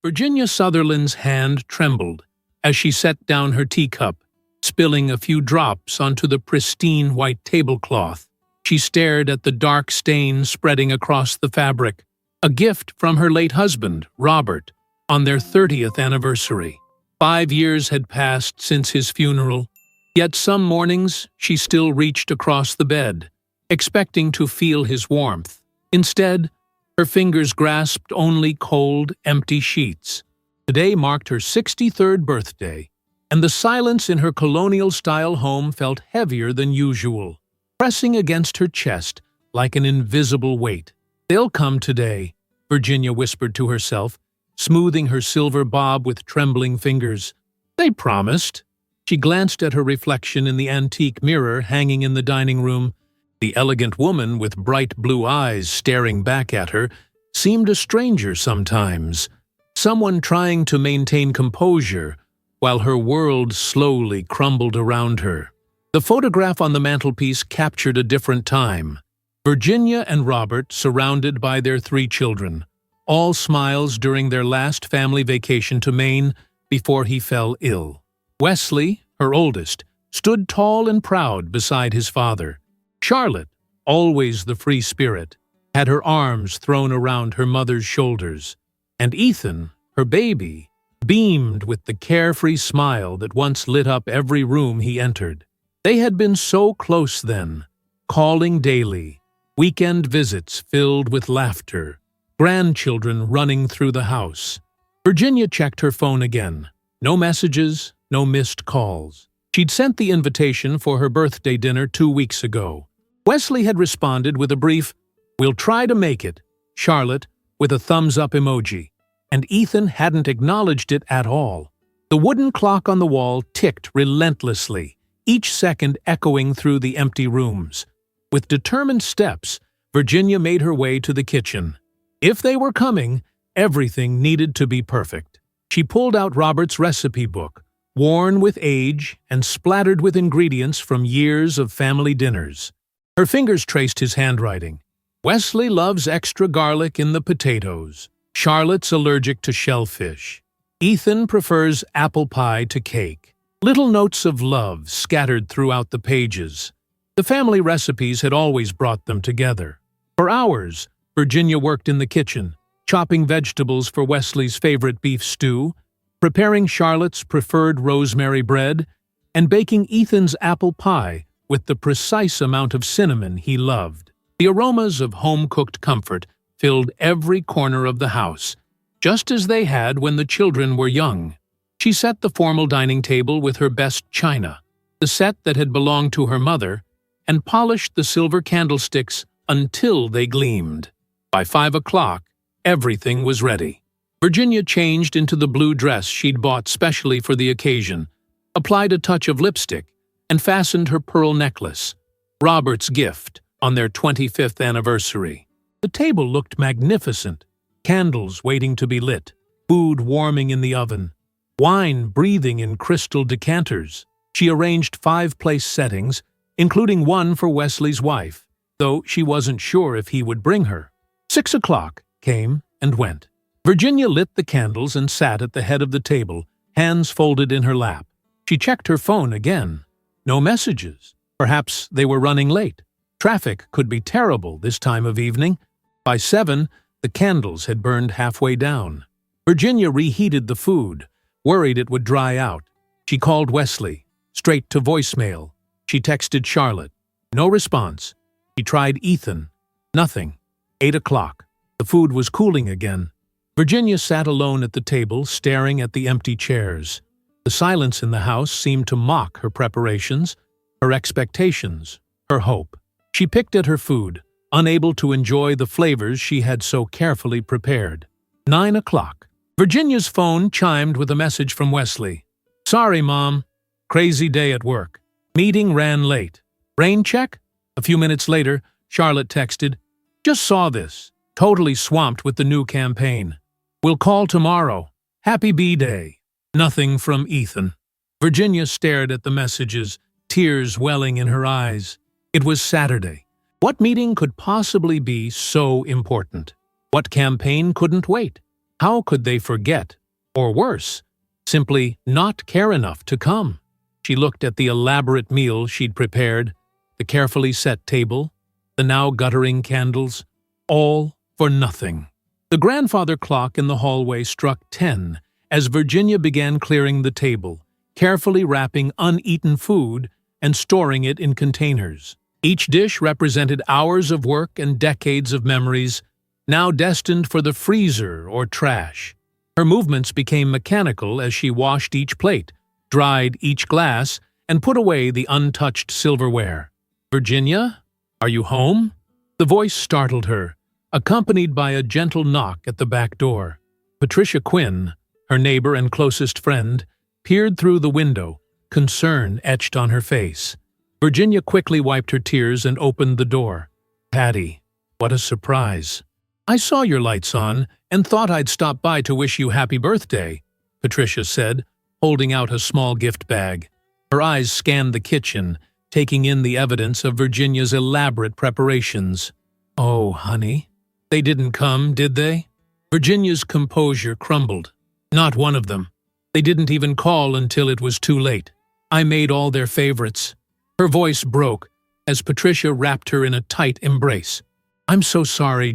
Virginia Sutherland's hand trembled as she set down her teacup, spilling a few drops onto the pristine white tablecloth. She stared at the dark stain spreading across the fabric, a gift from her late husband, Robert, on their 30th anniversary. 5 years had passed since his funeral, yet some mornings she still reached across the bed, expecting to feel his warmth. Instead, her fingers grasped only cold, empty sheets. Today marked her 63rd birthday, and the silence in her colonial-style home felt heavier than usual, pressing against her chest like an invisible weight. "They'll come today," Virginia whispered to herself, smoothing her silver bob with trembling fingers. "They promised." She glanced at her reflection in the antique mirror hanging in the dining room. The elegant woman with bright blue eyes staring back at her seemed a stranger sometimes, someone trying to maintain composure while her world slowly crumbled around her. The photograph on the mantelpiece captured a different time. Virginia and Robert surrounded by their 3 children, all smiles during their last family vacation to Maine before he fell ill. Wesley, her oldest, stood tall and proud beside his father. Charlotte, always the free spirit, had her arms thrown around her mother's shoulders, and Ethan, her baby, beamed with the carefree smile that once lit up every room he entered. They had been so close then, calling daily, weekend visits filled with laughter, grandchildren running through the house. Virginia checked her phone again. No messages, no missed calls. She'd sent the invitation for her birthday dinner 2 weeks ago. Wesley had responded with a brief, "We'll try to make it," Charlotte with a thumbs-up emoji, and Ethan hadn't acknowledged it at all. The wooden clock on the wall ticked relentlessly, each second echoing through the empty rooms. With determined steps, Virginia made her way to the kitchen. If they were coming, everything needed to be perfect. She pulled out Robert's recipe book, worn with age and splattered with ingredients from years of family dinners. Her fingers traced his handwriting. Wesley loves extra garlic in the potatoes. Charlotte's allergic to shellfish. Ethan prefers apple pie to cake. Little notes of love scattered throughout the pages. The family recipes had always brought them together. For hours, Virginia worked in the kitchen, chopping vegetables for Wesley's favorite beef stew, preparing Charlotte's preferred rosemary bread, and baking Ethan's apple pie with the precise amount of cinnamon he loved. The aromas of home-cooked comfort filled every corner of the house, just as they had when the children were young. She set the formal dining table with her best china, the set that had belonged to her mother, and polished the silver candlesticks until they gleamed. By 5 o'clock, everything was ready. Virginia changed into the blue dress she'd bought specially for the occasion, applied a touch of lipstick, and fastened her pearl necklace, Robert's gift on their 25th anniversary. The table looked magnificent, candles waiting to be lit, food warming in the oven, wine breathing in crystal decanters. She arranged 5 place settings, including one for Wesley's wife, though she wasn't sure if he would bring her. 6 o'clock came and went. Virginia lit the candles and sat at the head of the table, hands folded in her lap. She checked her phone again. No messages. Perhaps they were running late. Traffic could be terrible this time of evening. By 7, the candles had burned halfway down. Virginia reheated the food, worried it would dry out. She called Wesley, straight to voicemail. She texted Charlotte. No response. She tried Ethan. Nothing. 8 o'clock. The food was cooling again. Virginia sat alone at the table, staring at the empty chairs. The silence in the house seemed to mock her preparations, her expectations, her hope. She picked at her food, unable to enjoy the flavors she had so carefully prepared. 9 o'clock. Virginia's phone chimed with a message from Wesley. "Sorry, Mom. Crazy day at work. Meeting ran late. Rain check?" A few minutes later, Charlotte texted, "Just saw this. Totally swamped with the new campaign. We'll call tomorrow. Happy B-Day." Nothing from Ethan. Virginia stared at the messages, tears welling in her eyes. It was Saturday. What meeting could possibly be so important? What campaign couldn't wait? How could they forget? Or worse, simply not care enough to come? She looked at the elaborate meal she'd prepared, the carefully set table, the now guttering candles, all for nothing. The grandfather clock in the hallway struck 10 as Virginia began clearing the table, carefully wrapping uneaten food and storing it in containers. Each dish represented hours of work and decades of memories, now destined for the freezer or trash. Her movements became mechanical as she washed each plate, dried each glass, and put away the untouched silverware. "Virginia, are you home?" The voice startled her, accompanied by a gentle knock at the back door. Patricia Quinn, her neighbor and closest friend, peered through the window, concern etched on her face. Virginia quickly wiped her tears and opened the door. "Patty, what a surprise. I saw your lights on and thought I'd stop by to wish you happy birthday," Patricia said, holding out a small gift bag. Her eyes scanned the kitchen, taking in the evidence of Virginia's elaborate preparations. "Oh, honey, they didn't come, did they?" Virginia's composure crumbled. "Not one of them. They didn't even call until it was too late. I made all their favorites." Her voice broke as Patricia wrapped her in a tight embrace. "I'm so sorry,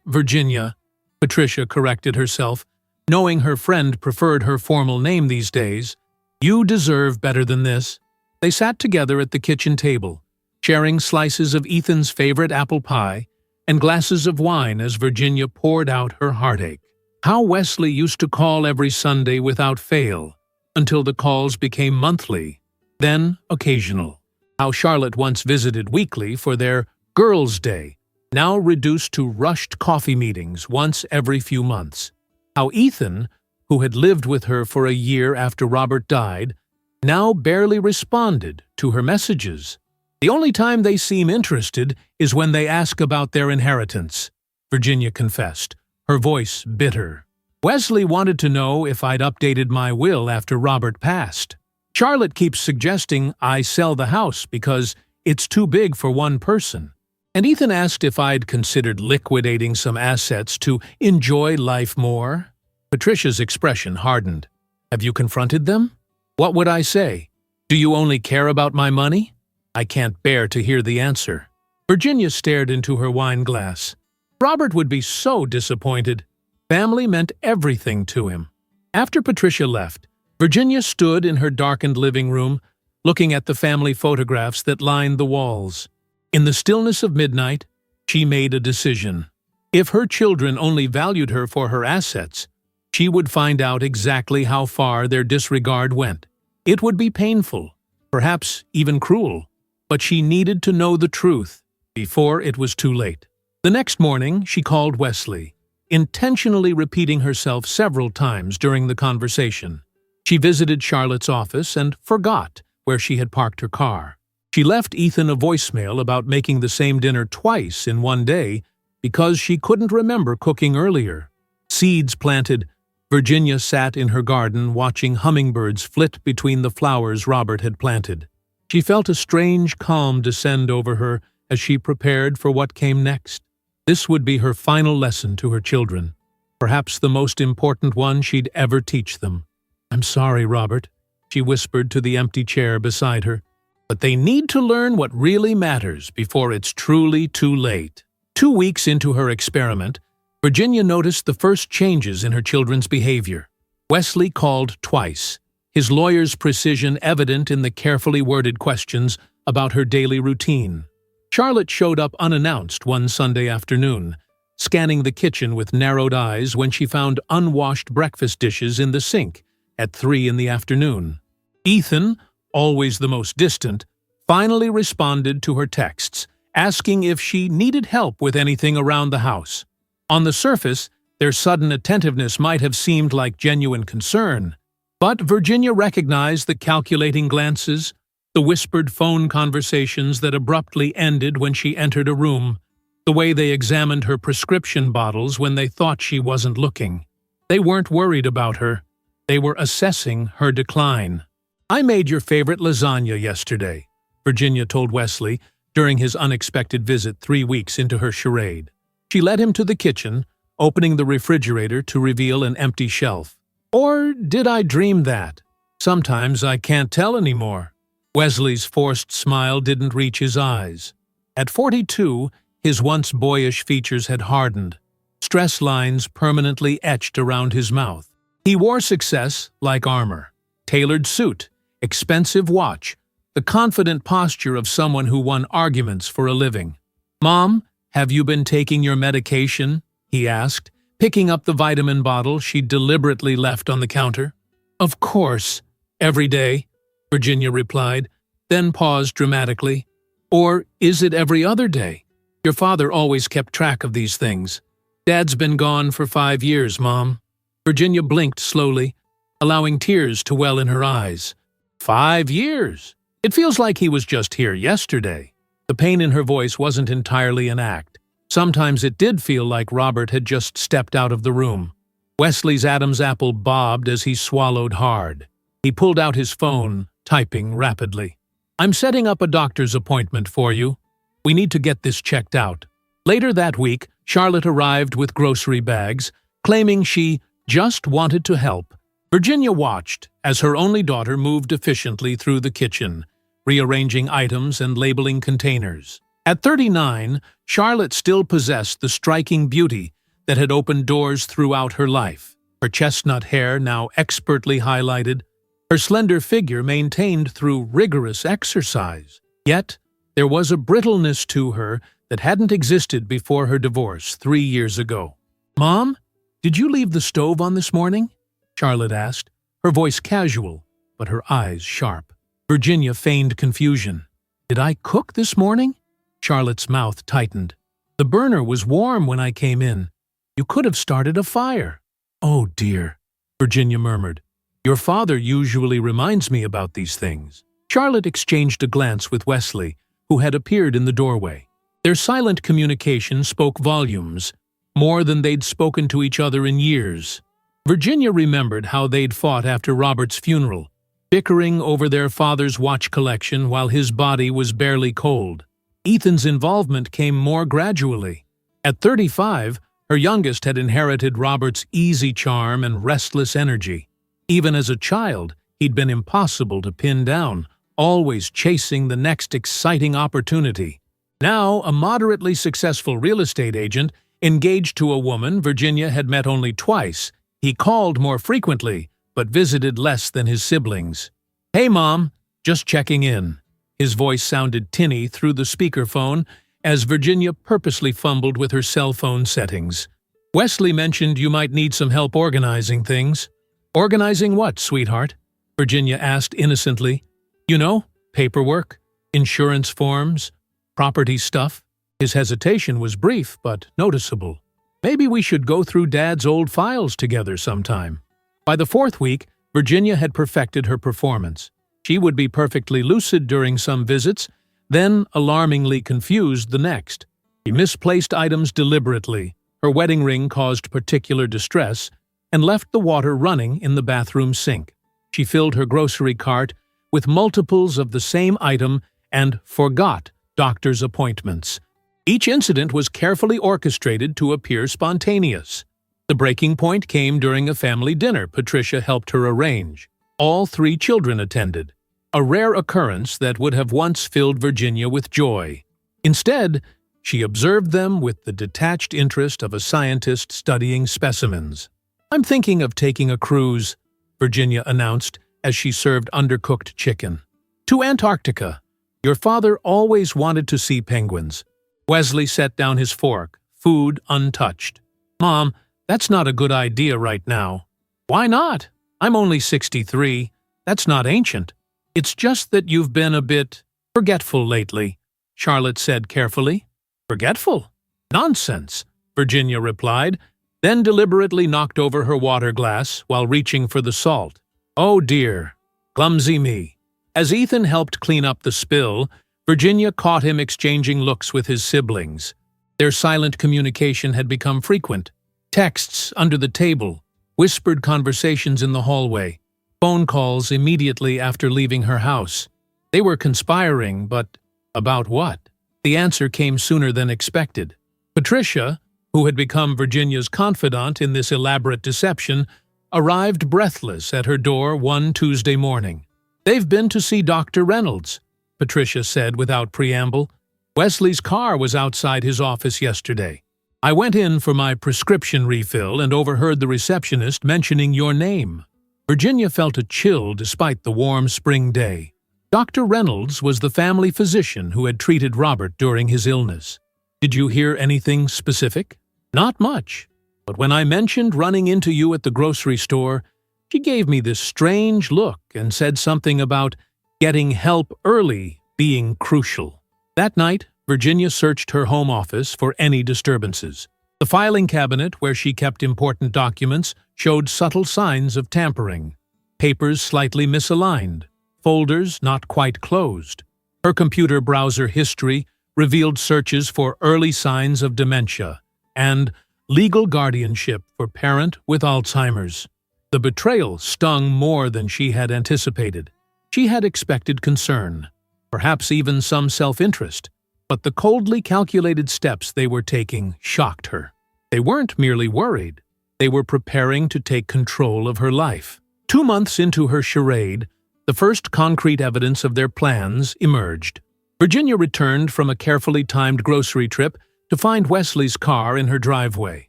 Virginia," Patricia corrected herself, knowing her friend preferred her formal name these days. "You deserve better than this." They sat together at the kitchen table, sharing slices of Ethan's favorite apple pie and glasses of wine as Virginia poured out her heartache. How Wesley used to call every Sunday without fail, until the calls became monthly, then occasional. How Charlotte once visited weekly for their Girls' Day, now reduced to rushed coffee meetings once every few months. How Ethan, who had lived with her for a year after Robert died, now barely responded to her messages. "The only time they seem interested is when they ask about their inheritance," Virginia confessed, her voice bitter. "Wesley wanted to know if I'd updated my will after Robert passed. Charlotte keeps suggesting I sell the house because it's too big for one person. And Ethan asked if I'd considered liquidating some assets to enjoy life more." Patricia's expression hardened. "Have you confronted them? What would I say? Do you only care about my money?" I can't bear to hear the answer. Virginia stared into her wine glass. Robert would be so disappointed. Family meant everything to him. After Patricia left, Virginia stood in her darkened living room, looking at the family photographs that lined the walls. In the stillness of midnight, she made a decision. If her children only valued her for her assets, she would find out exactly how far their disregard went. It would be painful, perhaps even cruel, but she needed to know the truth before it was too late. The next morning, she called Wesley, intentionally repeating herself several times during the conversation. She visited Charlotte's office and forgot where she had parked her car. She left Ethan a voicemail about making the same dinner twice in one day because she couldn't remember cooking earlier. Seeds planted, Virginia sat in her garden watching hummingbirds flit between the flowers Robert had planted. She felt a strange calm descend over her as she prepared for what came next. This would be her final lesson to her children, perhaps the most important one she'd ever teach them. "I'm sorry, Robert," she whispered to the empty chair beside her, "but they need to learn what really matters before it's truly too late." 2 weeks into her experiment, Virginia noticed the first changes in her children's behavior. Wesley called twice, his lawyer's precision evident in the carefully worded questions about her daily routine. Charlotte showed up unannounced one Sunday afternoon, scanning the kitchen with narrowed eyes when she found unwashed breakfast dishes in the sink at 3 in the afternoon. Ethan, always the most distant, finally responded to her texts, asking if she needed help with anything around the house. On the surface, their sudden attentiveness might have seemed like genuine concern, but Virginia recognized the calculating glances, the whispered phone conversations that abruptly ended when she entered a room, the way they examined her prescription bottles when they thought she wasn't looking. They weren't worried about her. They were assessing her decline. "I made your favorite lasagna yesterday," Virginia told Wesley during his unexpected visit 3 weeks into her charade. She led him to the kitchen, opening the refrigerator to reveal an empty shelf. Or did I dream that? Sometimes I can't tell anymore. Wesley's forced smile didn't reach his eyes. At 42, his once boyish features had hardened, stress lines permanently etched around his mouth. He wore success like armor. Tailored suit, expensive watch, the confident posture of someone who won arguments for a living. "Mom, have you been taking your medication?" he asked, picking up the vitamin bottle she deliberately left on the counter. "Of course, every day," Virginia replied, then paused dramatically. "Or is it every other day? Your father always kept track of these things. Dad's been gone for 5 years, Mom." Virginia blinked slowly, allowing tears to well in her eyes. 5 years? It feels like he was just here yesterday. The pain in her voice wasn't entirely an act. Sometimes it did feel like Robert had just stepped out of the room. Wesley's Adam's apple bobbed as he swallowed hard. He pulled out his phone, typing rapidly. "I'm setting up a doctor's appointment for you. We need to get this checked out." Later that week, Charlotte arrived with grocery bags, claiming she just wanted to help. Virginia watched as her only daughter moved efficiently through the kitchen, rearranging items and labeling containers. At 39, Charlotte still possessed the striking beauty that had opened doors throughout her life. Her chestnut hair now expertly highlighted, her slender figure maintained through rigorous exercise. Yet, there was a brittleness to her that hadn't existed before her divorce 3 years ago. "Mom, did you leave the stove on this morning?" Charlotte asked, her voice casual, but her eyes sharp. Virginia feigned confusion. "Did I cook this morning?" Charlotte's mouth tightened. "The burner was warm when I came in. You could have started a fire." "Oh dear," Virginia murmured. "Your father usually reminds me about these things." Charlotte exchanged a glance with Wesley, who had appeared in the doorway. Their silent communication spoke volumes, more than they'd spoken to each other in years. Virginia remembered how they'd fought after Robert's funeral, bickering over their father's watch collection while his body was barely cold. Ethan's involvement came more gradually. At 35, her youngest had inherited Robert's easy charm and restless energy. Even as a child, he'd been impossible to pin down, always chasing the next exciting opportunity. Now, a moderately successful real estate agent, engaged to a woman Virginia had met only twice, he called more frequently, but visited less than his siblings. "Hey, Mom, just checking in." His voice sounded tinny through the speakerphone as Virginia purposely fumbled with her cell phone settings. "Wesley mentioned you might need some help organizing things." "Organizing what, sweetheart?" Virginia asked innocently. "You know, paperwork, insurance forms, property stuff." His hesitation was brief but noticeable. "Maybe we should go through Dad's old files together sometime." By the 4th week, Virginia had perfected her performance. She would be perfectly lucid during some visits, then alarmingly confused the next. She misplaced items deliberately, her wedding ring caused particular distress, and left the water running in the bathroom sink. She filled her grocery cart with multiples of the same item and forgot doctor's appointments. Each incident was carefully orchestrated to appear spontaneous. The breaking point came during a family dinner Patricia helped her arrange. All 3 children attended, a rare occurrence that would have once filled Virginia with joy. Instead, she observed them with the detached interest of a scientist studying specimens. "I'm thinking of taking a cruise," Virginia announced as she served undercooked chicken. "To Antarctica. Your father always wanted to see penguins." Wesley set down his fork, food untouched. "Mom, that's not a good idea right now." "Why not? I'm only 63. That's not ancient. It's just that you've been a bit forgetful lately," Charlotte said carefully. "Forgetful? Nonsense," Virginia replied, then deliberately knocked over her water glass while reaching for the salt. "Oh dear, clumsy me." As Ethan helped clean up the spill, Virginia caught him exchanging looks with his siblings. Their silent communication had become frequent. Texts under the table, whispered conversations in the hallway, phone calls immediately after leaving her house. They were conspiring, but about what? The answer came sooner than expected. Patricia, who had become Virginia's confidant in this elaborate deception, arrived breathless at her door one Tuesday morning. "They've been to see Dr. Reynolds," Patricia said without preamble. "Wesley's car was outside his office yesterday. I went in for my prescription refill and overheard the receptionist mentioning your name." Virginia felt a chill despite the warm spring day. Dr. Reynolds was the family physician who had treated Robert during his illness. "Did you hear anything specific?" "Not much. But when I mentioned running into you at the grocery store, she gave me this strange look and said something about getting help early being crucial." That night, Virginia searched her home office for any disturbances. The filing cabinet where she kept important documents showed subtle signs of tampering. Papers slightly misaligned, folders not quite closed. Her computer browser history revealed searches for early signs of dementia and legal guardianship for parent with Alzheimer's. The betrayal stung more than she had anticipated. She had expected concern, perhaps even some self-interest, but the coldly calculated steps they were taking shocked her. They weren't merely worried. They were preparing to take control of her life. 2 months into her charade, the first concrete evidence of their plans emerged. Virginia returned from a carefully timed grocery trip to find Wesley's car in her driveway.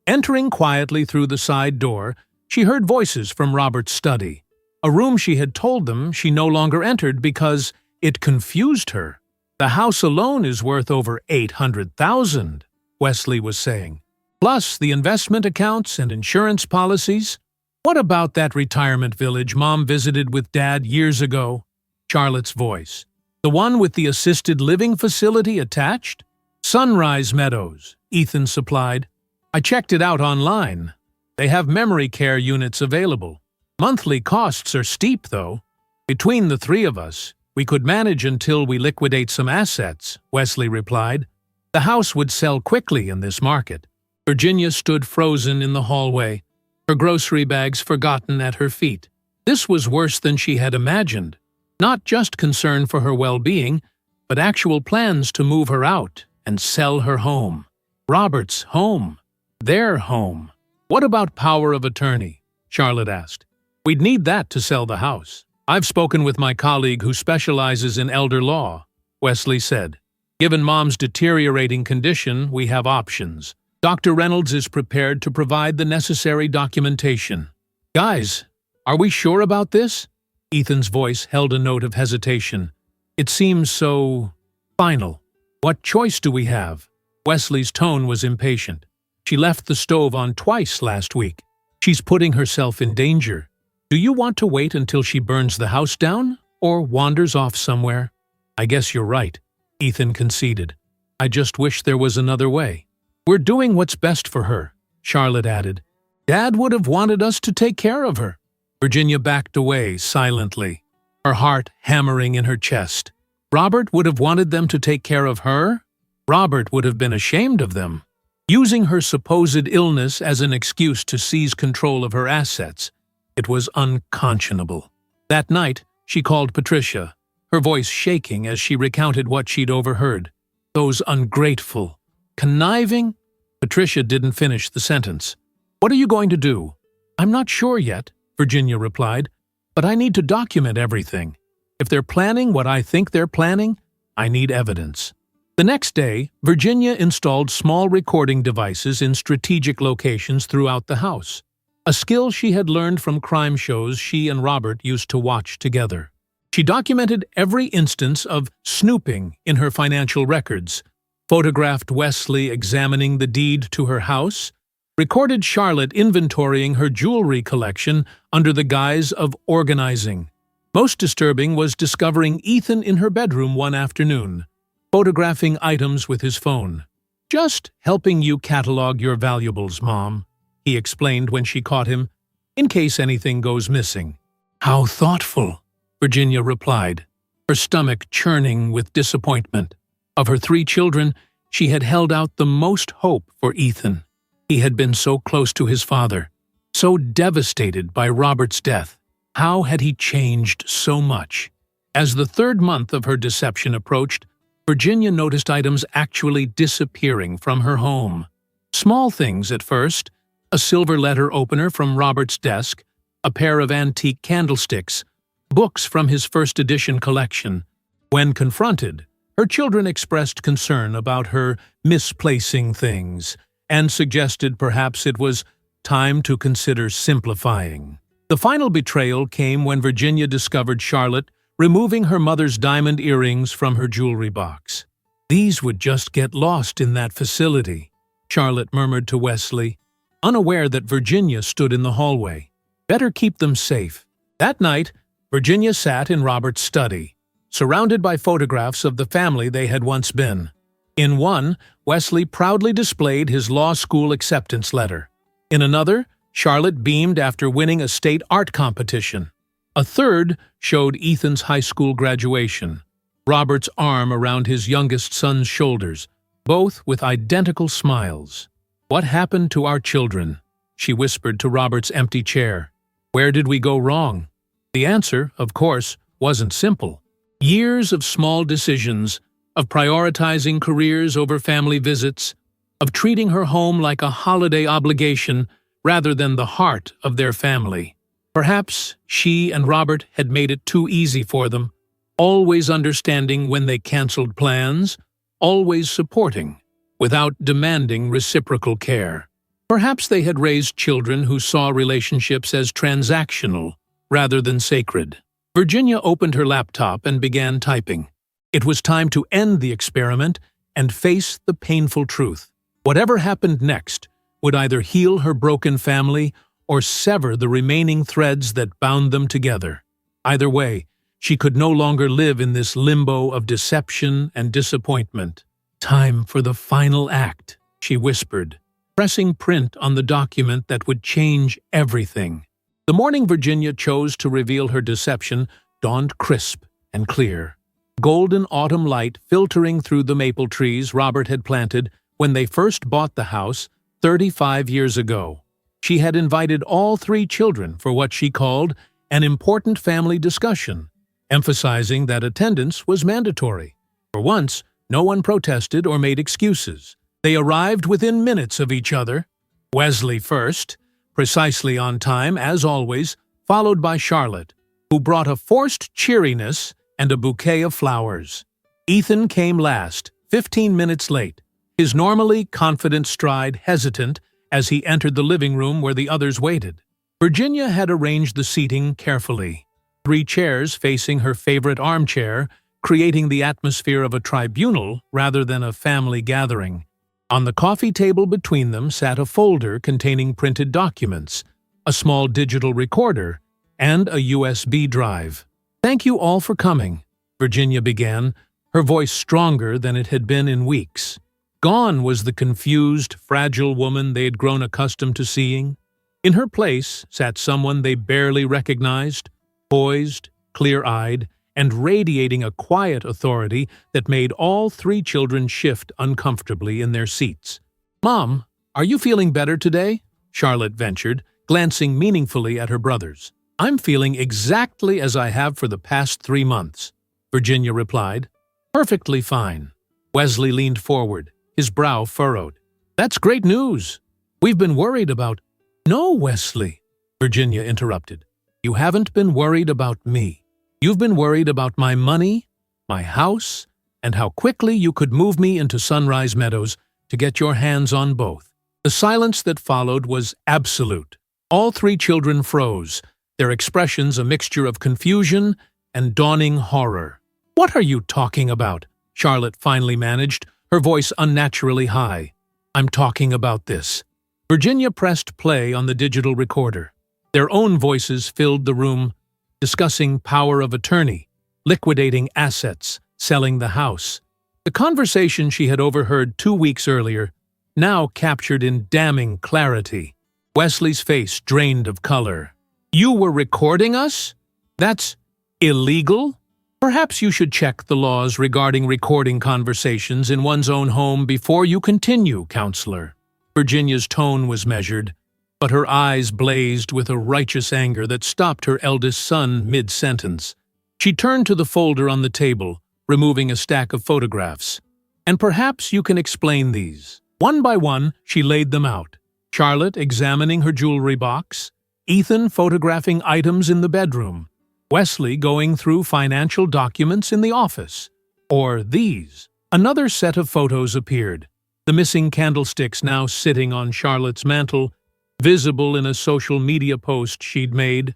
Entering quietly through the side door, she heard voices from Robert's study, a room she had told them she no longer entered because it confused her. "The house alone is worth over $800,000, Wesley was saying. "Plus the investment accounts and insurance policies. What about that retirement village Mom visited with Dad years ago?" Charlotte's voice. "The one with the assisted living facility attached?" "Sunrise Meadows," Ethan supplied. "I checked it out online. They have memory care units available. Monthly costs are steep, though. Between the three of us, we could manage until we liquidate some assets," Wesley replied. "The house would sell quickly in this market." Virginia stood frozen in the hallway, her grocery bags forgotten at her feet. This was worse than she had imagined. Not just concern for her well-being, but actual plans to move her out and sell her home. Robert's home. Their home. "What about power of attorney?" Charlotte asked. "We'd need that to sell the house." "I've spoken with my colleague who specializes in elder law," Wesley said. "Given Mom's deteriorating condition, we have options. Dr. Reynolds is prepared to provide the necessary documentation." "Guys, are we sure about this?" Ethan's voice held a note of hesitation. "It seems so final. What choice do we have?" Wesley's tone was impatient. "She left the stove on twice last week. She's putting herself in danger. Do you want to wait until she burns the house down or wanders off somewhere?" "I guess you're right," Ethan conceded. "I just wish there was another way." "We're doing what's best for her," Charlotte added. "Dad would have wanted us to take care of her." Virginia backed away silently, her heart hammering in her chest. Robert would have wanted them to take care of her? Robert would have been ashamed of them. Using her supposed illness as an excuse to seize control of her assets, it was unconscionable. That night, she called Patricia, her voice shaking as she recounted what she'd overheard. "Those ungrateful, conniving—" Patricia didn't finish the sentence. "What are you going to do?" "I'm not sure yet," Virginia replied, "but I need to document everything. If they're planning what I think they're planning, I need evidence." The next day, Virginia installed small recording devices in strategic locations throughout the house, a skill she had learned from crime shows she and Robert used to watch together. She documented every instance of snooping in her financial records, photographed Wesley examining the deed to her house, recorded Charlotte inventorying her jewelry collection under the guise of organizing. Most disturbing was discovering Ethan in her bedroom one afternoon, photographing items with his phone. "Just helping you catalog your valuables, Mom," he explained when she caught him, "in case anything goes missing." "How thoughtful," Virginia replied, her stomach churning with disappointment. Of her 3 children, she had held out the most hope for Ethan. He had been so close to his father, so devastated by Robert's death. How had he changed so much? As the 3rd month of her deception approached, Virginia noticed items actually disappearing from her home. Small things at first: a silver letter opener from Robert's desk, a pair of antique candlesticks, books from his first edition collection. When confronted, her children expressed concern about her misplacing things and suggested perhaps it was time to consider simplifying. The final betrayal came when Virginia discovered Charlotte removing her mother's diamond earrings from her jewelry box. "These would just get lost in that facility," Charlotte murmured to Wesley, unaware that Virginia stood in the hallway. "Better keep them safe." That night, Virginia sat in Robert's study, surrounded by photographs of the family they had once been. In one, Wesley proudly displayed his law school acceptance letter. In another, Charlotte beamed after winning a state art competition. A third showed Ethan's high school graduation, Robert's arm around his youngest son's shoulders, both with identical smiles. "What happened to our children?" she whispered to Robert's empty chair. "Where did we go wrong?" The answer, of course, wasn't simple. Years of small decisions, of prioritizing careers over family visits, of treating her home like a holiday obligation rather than the heart of their family. Perhaps she and Robert had made it too easy for them, always understanding when they canceled plans, always supporting, without demanding reciprocal care. Perhaps they had raised children who saw relationships as transactional rather than sacred. Virginia opened her laptop and began typing. It was time to end the experiment and face the painful truth. Whatever happened next would either heal her broken family or sever the remaining threads that bound them together. Either way, she could no longer live in this limbo of deception and disappointment. "Time for the final act," she whispered, pressing print on the document that would change everything. The morning Virginia chose to reveal her deception dawned crisp and clear. Golden autumn light filtering through the maple trees Robert had planted when they first bought the house 35 years ago. She had invited all three children for what she called an important family discussion, emphasizing that attendance was mandatory. For once, no one protested or made excuses. They arrived within minutes of each other. Wesley first, precisely on time as always, followed by Charlotte, who brought a forced cheeriness and a bouquet of flowers. Ethan came last, 15 minutes late, his normally confident stride hesitant as he entered the living room where the others waited. Virginia had arranged the seating carefully, 3 chairs facing her favorite armchair, creating the atmosphere of a tribunal rather than a family gathering. On the coffee table between them sat a folder containing printed documents, a small digital recorder, and a USB drive. "Thank you all for coming," Virginia began, her voice stronger than it had been in weeks. Gone was the confused, fragile woman they had grown accustomed to seeing. In her place sat someone they barely recognized, poised, clear-eyed, and radiating a quiet authority that made all 3 children shift uncomfortably in their seats. "Mom, are you feeling better today?" Charlotte ventured, glancing meaningfully at her brothers. "I'm feeling exactly as I have for the past 3 months," Virginia replied. "Perfectly fine." Wesley leaned forward, his brow furrowed. "That's great news. We've been worried about—" "No, Wesley," Virginia interrupted. "You haven't been worried about me. You've been worried about my money, my house, and how quickly you could move me into Sunrise Meadows to get your hands on both." The silence that followed was absolute. All 3 children froze, their expressions a mixture of confusion and dawning horror. "What are you talking about?" Charlotte finally managed, her voice unnaturally high. "I'm talking about this." Virginia pressed play on the digital recorder. Their own voices filled the room, discussing power of attorney, liquidating assets, selling the house. The conversation she had overheard 2 weeks earlier, now captured in damning clarity. Wesley's face drained of color. "You were recording us? That's illegal? Perhaps you should check the laws regarding recording conversations in one's own home before you continue, counselor." Virginia's tone was measured, but her eyes blazed with a righteous anger that stopped her eldest son mid-sentence. She turned to the folder on the table, removing a stack of photographs. "And perhaps you can explain these. One by one, she laid them out. Charlotte examining her jewelry box, Ethan photographing items in the bedroom, Wesley going through financial documents in the office. Or these. Another set of photos appeared. The missing candlesticks now sitting on Charlotte's mantel, visible in a social media post she'd made.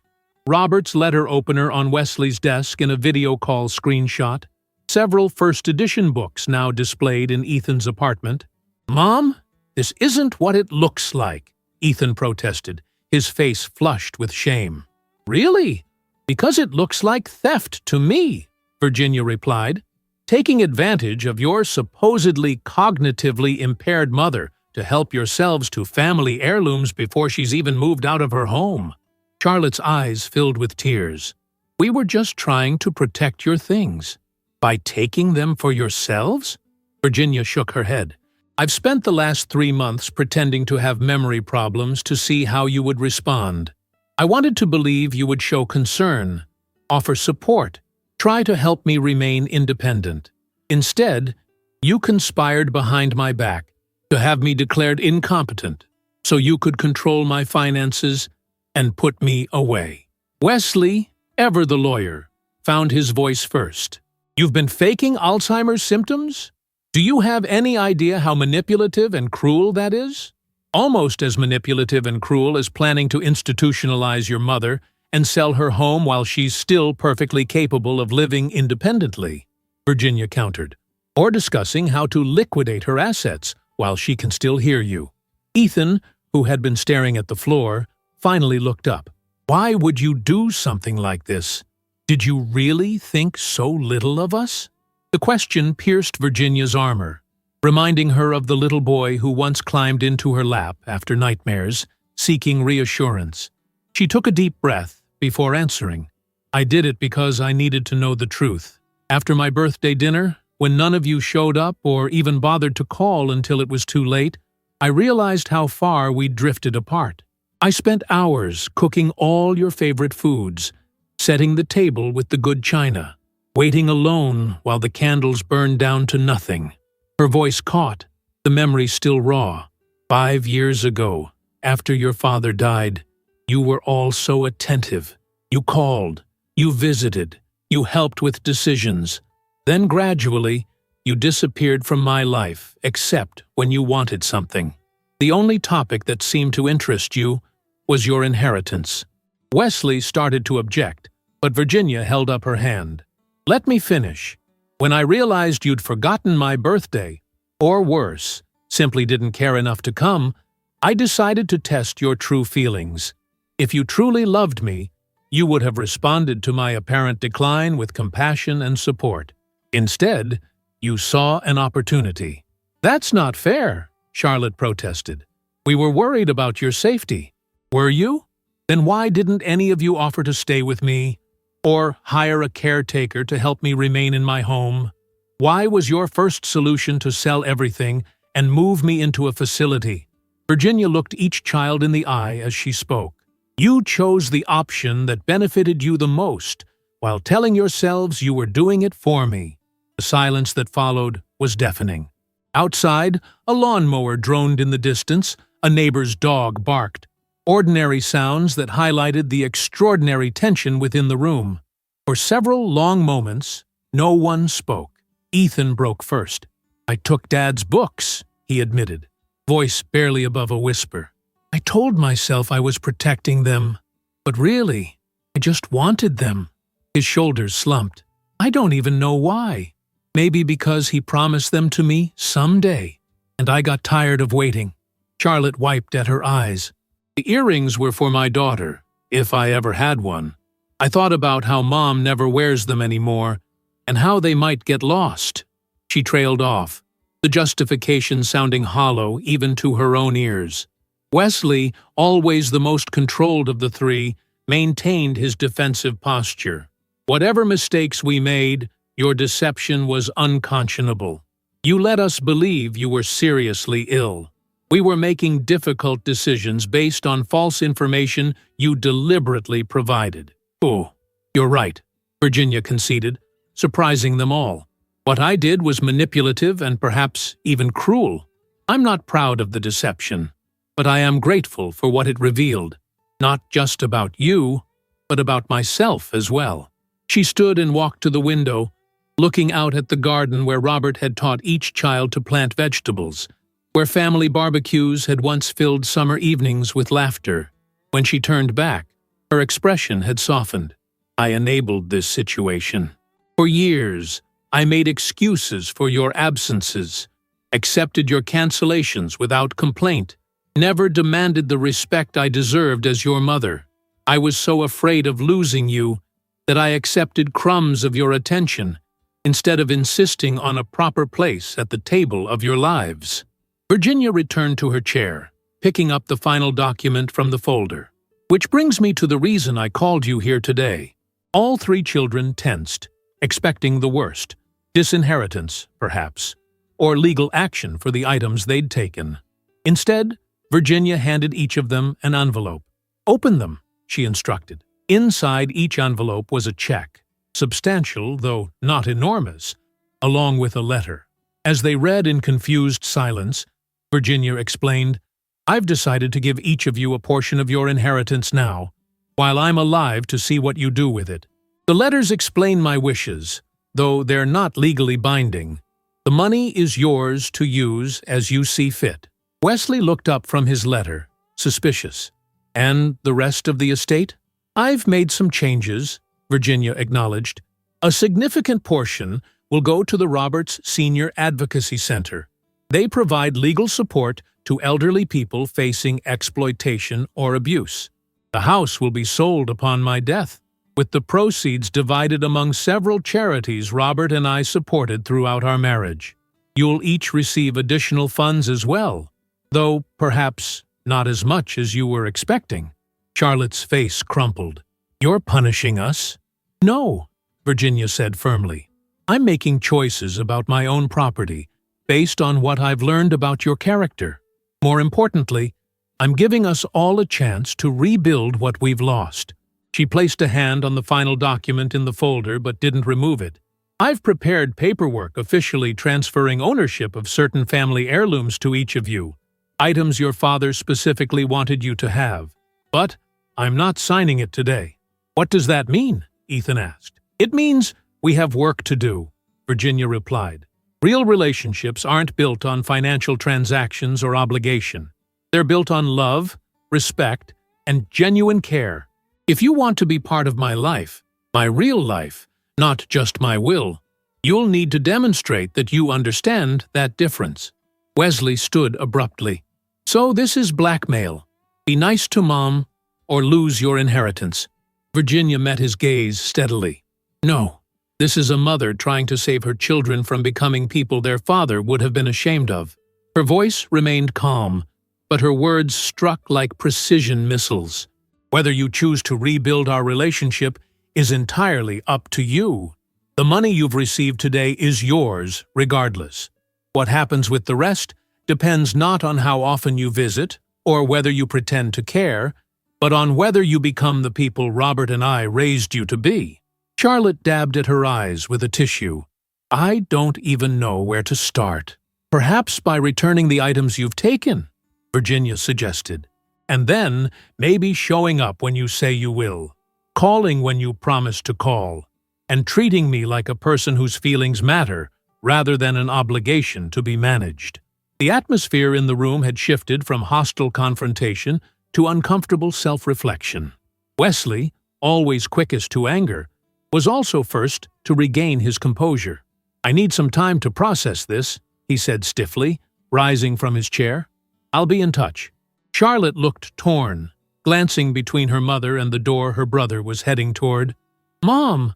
Robert's letter opener on Wesley's desk in a video call screenshot. Several first edition books now displayed in Ethan's apartment. "Mom, this isn't what it looks like," Ethan protested, his face flushed with shame. "Really? Because it looks like theft to me," Virginia replied, "taking advantage of your supposedly cognitively impaired mother to help yourselves to family heirlooms before she's even moved out of her home." Charlotte's eyes filled with tears. "We were just trying to protect your things. By taking them for yourselves?" Virginia shook her head. "I've spent the last 3 months pretending to have memory problems to see how you would respond. I wanted to believe you would show concern, offer support, try to help me remain independent. Instead, you conspired behind my back to have me declared incompetent so you could control my finances and put me away." Wesley, ever the lawyer, found his voice first. "You've been faking Alzheimer's symptoms? Do you have any idea how manipulative and cruel that is? Almost as manipulative and cruel as planning to institutionalize your mother and sell her home while she's still perfectly capable of living independently," Virginia countered, "or discussing how to liquidate her assets while she can still hear you." Ethan, who had been staring at the floor, finally looked up. "Why would you do something like this? Did you really think so little of us?" The question pierced Virginia's armor, reminding her of the little boy who once climbed into her lap after nightmares, seeking reassurance. She took a deep breath before answering. "I did it because I needed to know the truth. After my birthday dinner, when none of you showed up or even bothered to call until it was too late, I realized how far we'd drifted apart. I spent hours cooking all your favorite foods, setting the table with the good china, waiting alone while the candles burned down to nothing." Her voice caught, the memory still raw. 5 years ago, after your father died, you were all so attentive. You called, you visited, you helped with decisions. Then gradually, you disappeared from my life, except when you wanted something. The only topic that seemed to interest you was your inheritance. Wesley started to object, but Virginia held up her hand. "Let me finish. When I realized you'd forgotten my birthday, or worse, simply didn't care enough to come, I decided to test your true feelings. If you truly loved me, you would have responded to my apparent decline with compassion and support. Instead, you saw an opportunity." "That's not fair," Charlotte protested. "We were worried about your safety." "Were you? Then why didn't any of you offer to stay with me? Or hire a caretaker to help me remain in my home? Why was your first solution to sell everything and move me into a facility?" Virginia looked each child in the eye as she spoke. "You chose the option that benefited you the most, while telling yourselves you were doing it for me." The silence that followed was deafening. Outside, a lawnmower droned in the distance, a neighbor's dog barked. Ordinary sounds that highlighted the extraordinary tension within the room. For several long moments, no one spoke. Ethan broke first. "I took Dad's books," he admitted, voice barely above a whisper. "I told myself I was protecting them, but really, I just wanted them." His shoulders slumped. "I don't even know why. Maybe because he promised them to me someday, and I got tired of waiting." Charlotte wiped at her eyes. "The earrings were for my daughter, if I ever had one. I thought about how Mom never wears them anymore, and how they might get lost." She trailed off, the justification sounding hollow even to her own ears. Wesley, always the most controlled of the three, maintained his defensive posture. "Whatever mistakes we made, your deception was unconscionable. You let us believe you were seriously ill. We were making difficult decisions based on false information you deliberately provided." "Oh, you're right," Virginia conceded, surprising them all. "What I did was manipulative and perhaps even cruel. I'm not proud of the deception, but I am grateful for what it revealed, not just about you, but about myself as well." She stood and walked to the window, looking out at the garden where Robert had taught each child to plant vegetables, where family barbecues had once filled summer evenings with laughter. When she turned back, her expression had softened. "I enabled this situation. For years, I made excuses for your absences, accepted your cancellations without complaint, never demanded the respect I deserved as your mother. I was so afraid of losing you that I accepted crumbs of your attention instead of insisting on a proper place at the table of your lives." Virginia returned to her chair, picking up the final document from the folder. "Which brings me to the reason I called you here today." All three children tensed, expecting the worst: disinheritance, perhaps, or legal action for the items they'd taken. Instead, Virginia handed each of them an envelope. "Open them," she instructed. Inside each envelope was a check, substantial though not enormous, along with a letter. As they read in confused silence, Virginia explained, "I've decided to give each of you a portion of your inheritance now, while I'm alive to see what you do with it. The letters explain my wishes, though they're not legally binding. The money is yours to use as you see fit." Wesley looked up from his letter, suspicious. "And the rest of the estate?" "I've made some changes," Virginia acknowledged. "A significant portion will go to the Roberts Senior Advocacy Center. They provide legal support to elderly people facing exploitation or abuse. The house will be sold upon my death, with the proceeds divided among several charities Robert and I supported throughout our marriage. You'll each receive additional funds as well, though perhaps not as much as you were expecting." Charlotte's face crumpled. "You're punishing us?" "No," Virginia said firmly. "I'm making choices about my own property based on what I've learned about your character. More importantly, I'm giving us all a chance to rebuild what we've lost." She placed a hand on the final document in the folder but didn't remove it. "I've prepared paperwork officially transferring ownership of certain family heirlooms to each of you, items your father specifically wanted you to have. But I'm not signing it today." "What does that mean?" Ethan asked. "It means we have work to do," Virginia replied. "Real relationships aren't built on financial transactions or obligation. They're built on love, respect, and genuine care. If you want to be part of my life, my real life, not just my will, you'll need to demonstrate that you understand that difference." Wesley stood abruptly. "So this is blackmail. Be nice to Mom, or lose your inheritance." Virginia met his gaze steadily. "No, this is a mother trying to save her children from becoming people their father would have been ashamed of." Her voice remained calm, but her words struck like precision missiles. "Whether you choose to rebuild our relationship is entirely up to you. The money you've received today is yours, regardless. What happens with the rest depends not on how often you visit, or whether you pretend to care, but on whether you become the people Robert and I raised you to be." Charlotte dabbed at her eyes with a tissue. "I don't even know where to start." "Perhaps by returning the items you've taken," Virginia suggested. "And then maybe showing up when you say you will, calling when you promise to call, and treating me like a person whose feelings matter rather than an obligation to be managed." The atmosphere in the room had shifted from hostile confrontation to uncomfortable self-reflection. Wesley, always quickest to anger, was also first to regain his composure. "I need some time to process this," he said stiffly, rising from his chair. "I'll be in touch." Charlotte looked torn, glancing between her mother and the door her brother was heading toward. "Mom,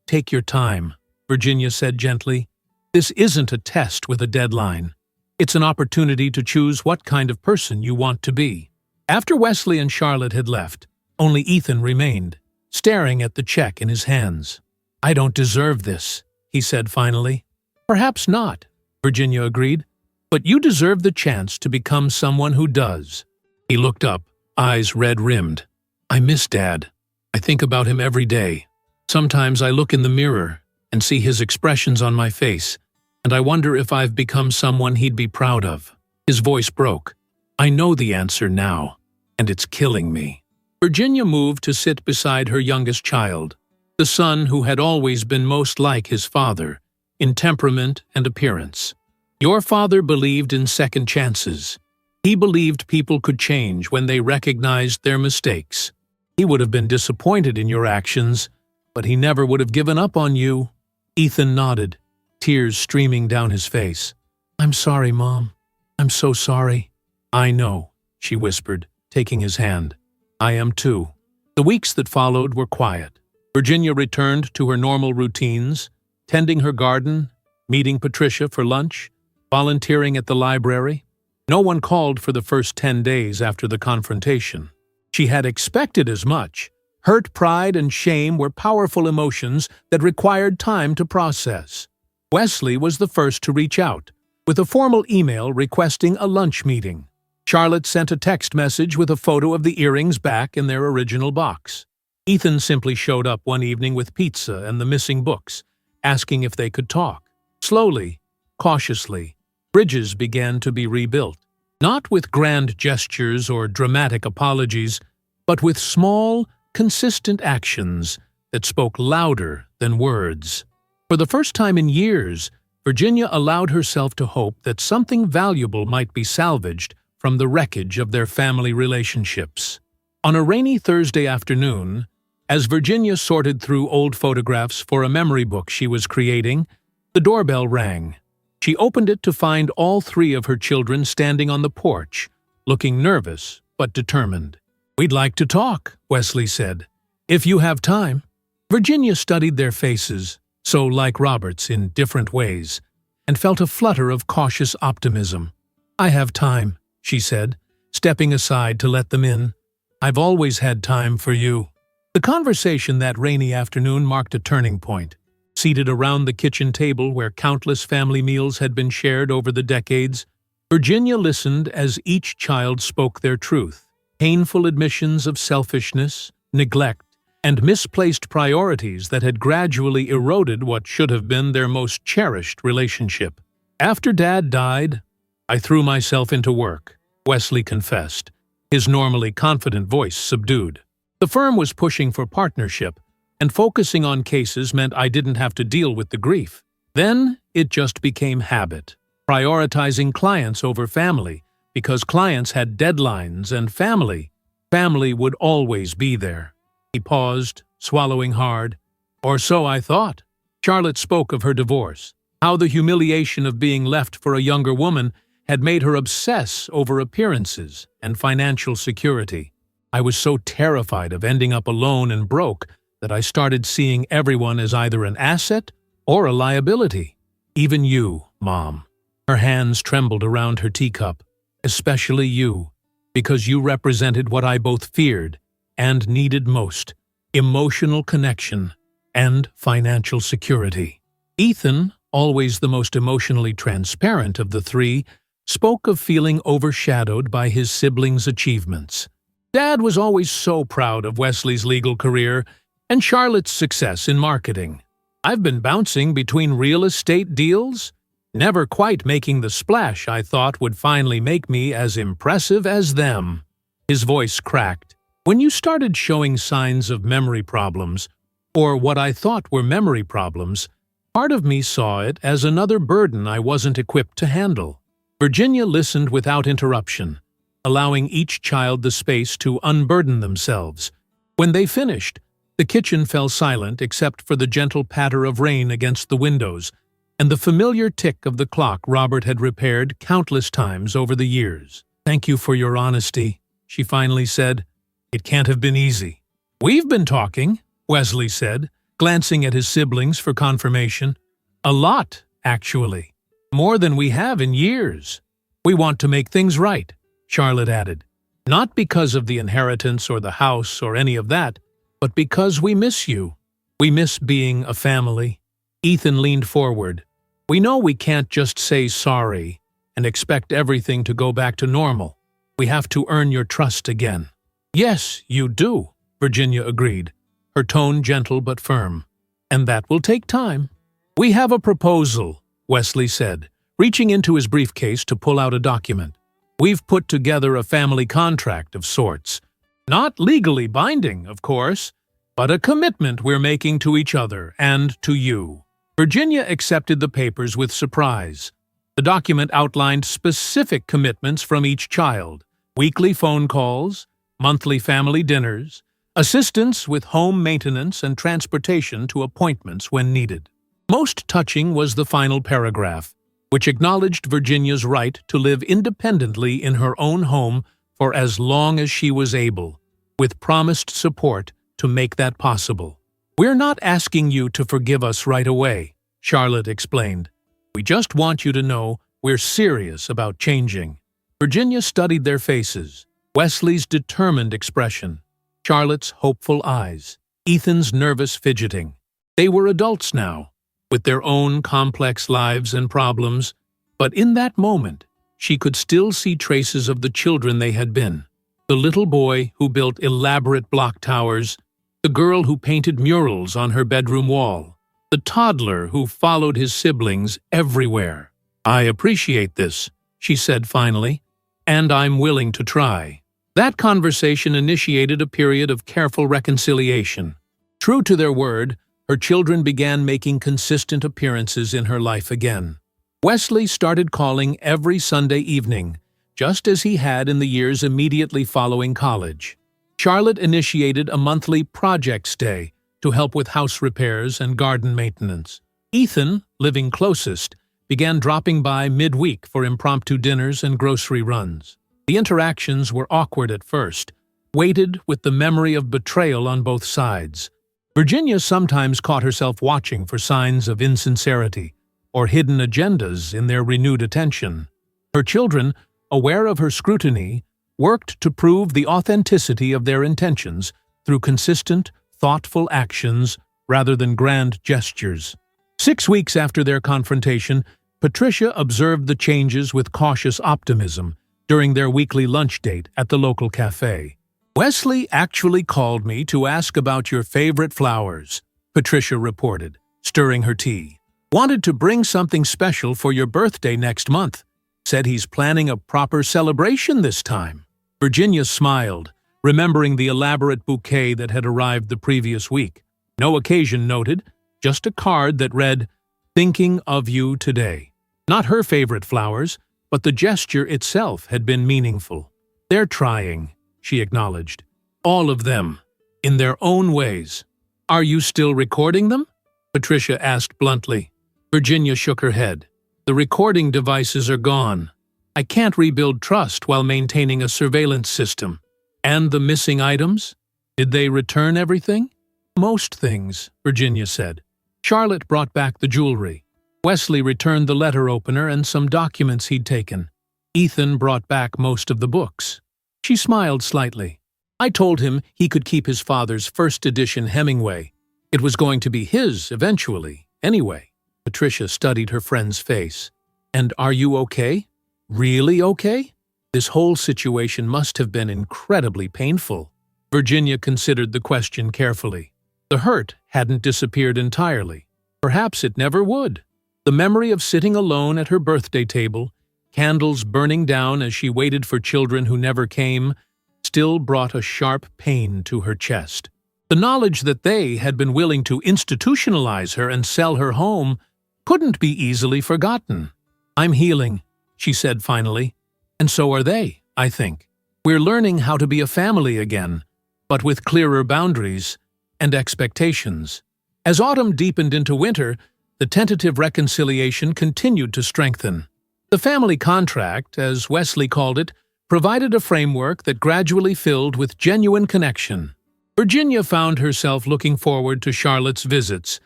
Take your time," Virginia said gently. "This isn't a test with a deadline. It's an opportunity to choose what kind of person you want to be." After Wesley and Charlotte had left, only Ethan remained, staring at the check in his hands. "I don't deserve this," he said finally. "Perhaps not," Virginia agreed, "but you deserve the chance to become someone who does." He looked up, eyes red-rimmed. "I miss Dad. I think about him every day. Sometimes I look in the mirror and see his expressions on my face, And I wonder if I've become someone he'd be proud of. His voice broke. I know the answer now, and it's killing me. Virginia moved to sit beside her youngest child, the son who had always been most like his father, in temperament and appearance. Your father believed in second chances. He believed people could change when they recognized their mistakes. He would have been disappointed in your actions, but he never would have given up on you. Ethan nodded, tears streaming down his face. I'm sorry, Mom. I'm so sorry. I know, she whispered, taking his hand. I am too. The weeks that followed were quiet. Virginia returned to her normal routines, tending her garden, meeting Patricia for lunch, volunteering at the library. No one called for the first 10 days after the confrontation. She had expected as much. Hurt, pride, and shame were powerful emotions that required time to process. Wesley was the first to reach out, with a formal email requesting a lunch meeting. Charlotte sent a text message with a photo of the earrings back in their original box. Ethan simply showed up one evening with pizza and the missing books, asking if they could talk. Slowly, cautiously, bridges began to be rebuilt, not with grand gestures or dramatic apologies, but with small, consistent actions that spoke louder than words. For the first time in years, Virginia allowed herself to hope that something valuable might be salvaged from the wreckage of their family relationships. On a rainy Thursday afternoon, as Virginia sorted through old photographs for a memory book she was creating, the doorbell rang. She opened it to find all three of her children standing on the porch, looking nervous but determined. We'd like to talk, Wesley said. If you have time. Virginia studied their faces, so like Robert's in different ways, and felt a flutter of cautious optimism. I have time, she said, stepping aside to let them in. I've always had time for you. The conversation that rainy afternoon marked a turning point. Seated around the kitchen table where countless family meals had been shared over the decades, Virginia listened as each child spoke their truth. Painful admissions of selfishness, neglect, and misplaced priorities that had gradually eroded what should have been their most cherished relationship. After Dad died, I threw myself into work, Wesley confessed, his normally confident voice subdued. The firm was pushing for partnership, and focusing on cases meant I didn't have to deal with the grief. Then it just became habit, prioritizing clients over family, because clients had deadlines and family would always be there. He paused, swallowing hard. Or so I thought. Charlotte spoke of her divorce, how the humiliation of being left for a younger woman had made her obsess over appearances and financial security. I was so terrified of ending up alone and broke that I started seeing everyone as either an asset or a liability. Even you, Mom. Her hands trembled around her teacup. Especially you, because you represented what I both feared and needed most: emotional connection and financial security. Ethan, always the most emotionally transparent of the three, spoke of feeling overshadowed by his siblings' achievements. Dad was always so proud of Wesley's legal career and Charlotte's success in marketing. I've been bouncing between real estate deals, never quite making the splash I thought would finally make me as impressive as them. His voice cracked. When you started showing signs of memory problems, or what I thought were memory problems, part of me saw it as another burden I wasn't equipped to handle. Virginia listened without interruption, allowing each child the space to unburden themselves. When they finished, the kitchen fell silent except for the gentle patter of rain against the windows and the familiar tick of the clock Robert had repaired countless times over the years. Thank you for your honesty, she finally said. It can't have been easy. We've been talking, Wesley said, glancing at his siblings for confirmation. A lot, actually. More than we have in years. We want to make things right, Charlotte added. Not because of the inheritance or the house or any of that, but because we miss you. We miss being a family. Ethan leaned forward. We know we can't just say sorry and expect everything to go back to normal. We have to earn your trust again. Yes, you do, Virginia agreed, her tone gentle but firm. And that will take time. We have a proposal, Wesley said, reaching into his briefcase to pull out a document. "We've put together a family contract of sorts. Not legally binding, of course, but a commitment we're making to each other and to you." Virginia accepted the papers with surprise. The document outlined specific commitments from each child: weekly phone calls, monthly family dinners, assistance with home maintenance and transportation to appointments when needed. Most touching was the final paragraph, which acknowledged Virginia's right to live independently in her own home for as long as she was able, with promised support to make that possible. "We're not asking you to forgive us right away," Charlotte explained. "We just want you to know we're serious about changing." Virginia studied their faces, Wesley's determined expression, Charlotte's hopeful eyes, Ethan's nervous fidgeting. They were adults now, with their own complex lives and problems, but in that moment, she could still see traces of the children they had been. The little boy who built elaborate block towers, the girl who painted murals on her bedroom wall, the toddler who followed his siblings everywhere. "I appreciate this," she said finally, "and I'm willing to try." That conversation initiated a period of careful reconciliation. True to their word, her children began making consistent appearances in her life again. Wesley started calling every Sunday evening, just as he had in the years immediately following college. Charlotte initiated a monthly projects day to help with house repairs and garden maintenance. Ethan, living closest, began dropping by midweek for impromptu dinners and grocery runs. The interactions were awkward at first, weighted with the memory of betrayal on both sides. Virginia sometimes caught herself watching for signs of insincerity or hidden agendas in their renewed attention. Her children, aware of her scrutiny, worked to prove the authenticity of their intentions through consistent, thoughtful actions rather than grand gestures. 6 weeks after their confrontation, Patricia observed the changes with cautious optimism during their weekly lunch date at the local cafe. "Wesley actually called me to ask about your favorite flowers," Patricia reported, stirring her tea. "Wanted to bring something special for your birthday next month. Said he's planning a proper celebration this time." Virginia smiled, remembering the elaborate bouquet that had arrived the previous week. No occasion noted, just a card that read, "Thinking of you today." Not her favorite flowers, but the gesture itself had been meaningful. "They're trying," she acknowledged. "All of them, in their own ways." "Are you still recording them?" Patricia asked bluntly. Virginia shook her head. "The recording devices are gone. I can't rebuild trust while maintaining a surveillance system." "And the missing items? Did they return everything?" "Most things," Virginia said. Charlotte brought back the jewelry. Wesley returned the letter opener and some documents he'd taken. Ethan brought back most of the books. She smiled slightly. "I told him he could keep his father's first edition Hemingway. It was going to be his eventually, anyway." Patricia studied her friend's face. "And are you okay? Really okay? This whole situation must have been incredibly painful." Virginia considered the question carefully. The hurt hadn't disappeared entirely. Perhaps it never would. The memory of sitting alone at her birthday table, candles burning down as she waited for children who never came, still brought a sharp pain to her chest. The knowledge that they had been willing to institutionalize her and sell her home couldn't be easily forgotten. "I'm healing," she said finally. "And so are they, I think. We're learning how to be a family again, but with clearer boundaries and expectations." As autumn deepened into winter, the tentative reconciliation continued to strengthen. The family contract, as Wesley called it, provided a framework that gradually filled with genuine connection. Virginia found herself looking forward to Charlotte's visits,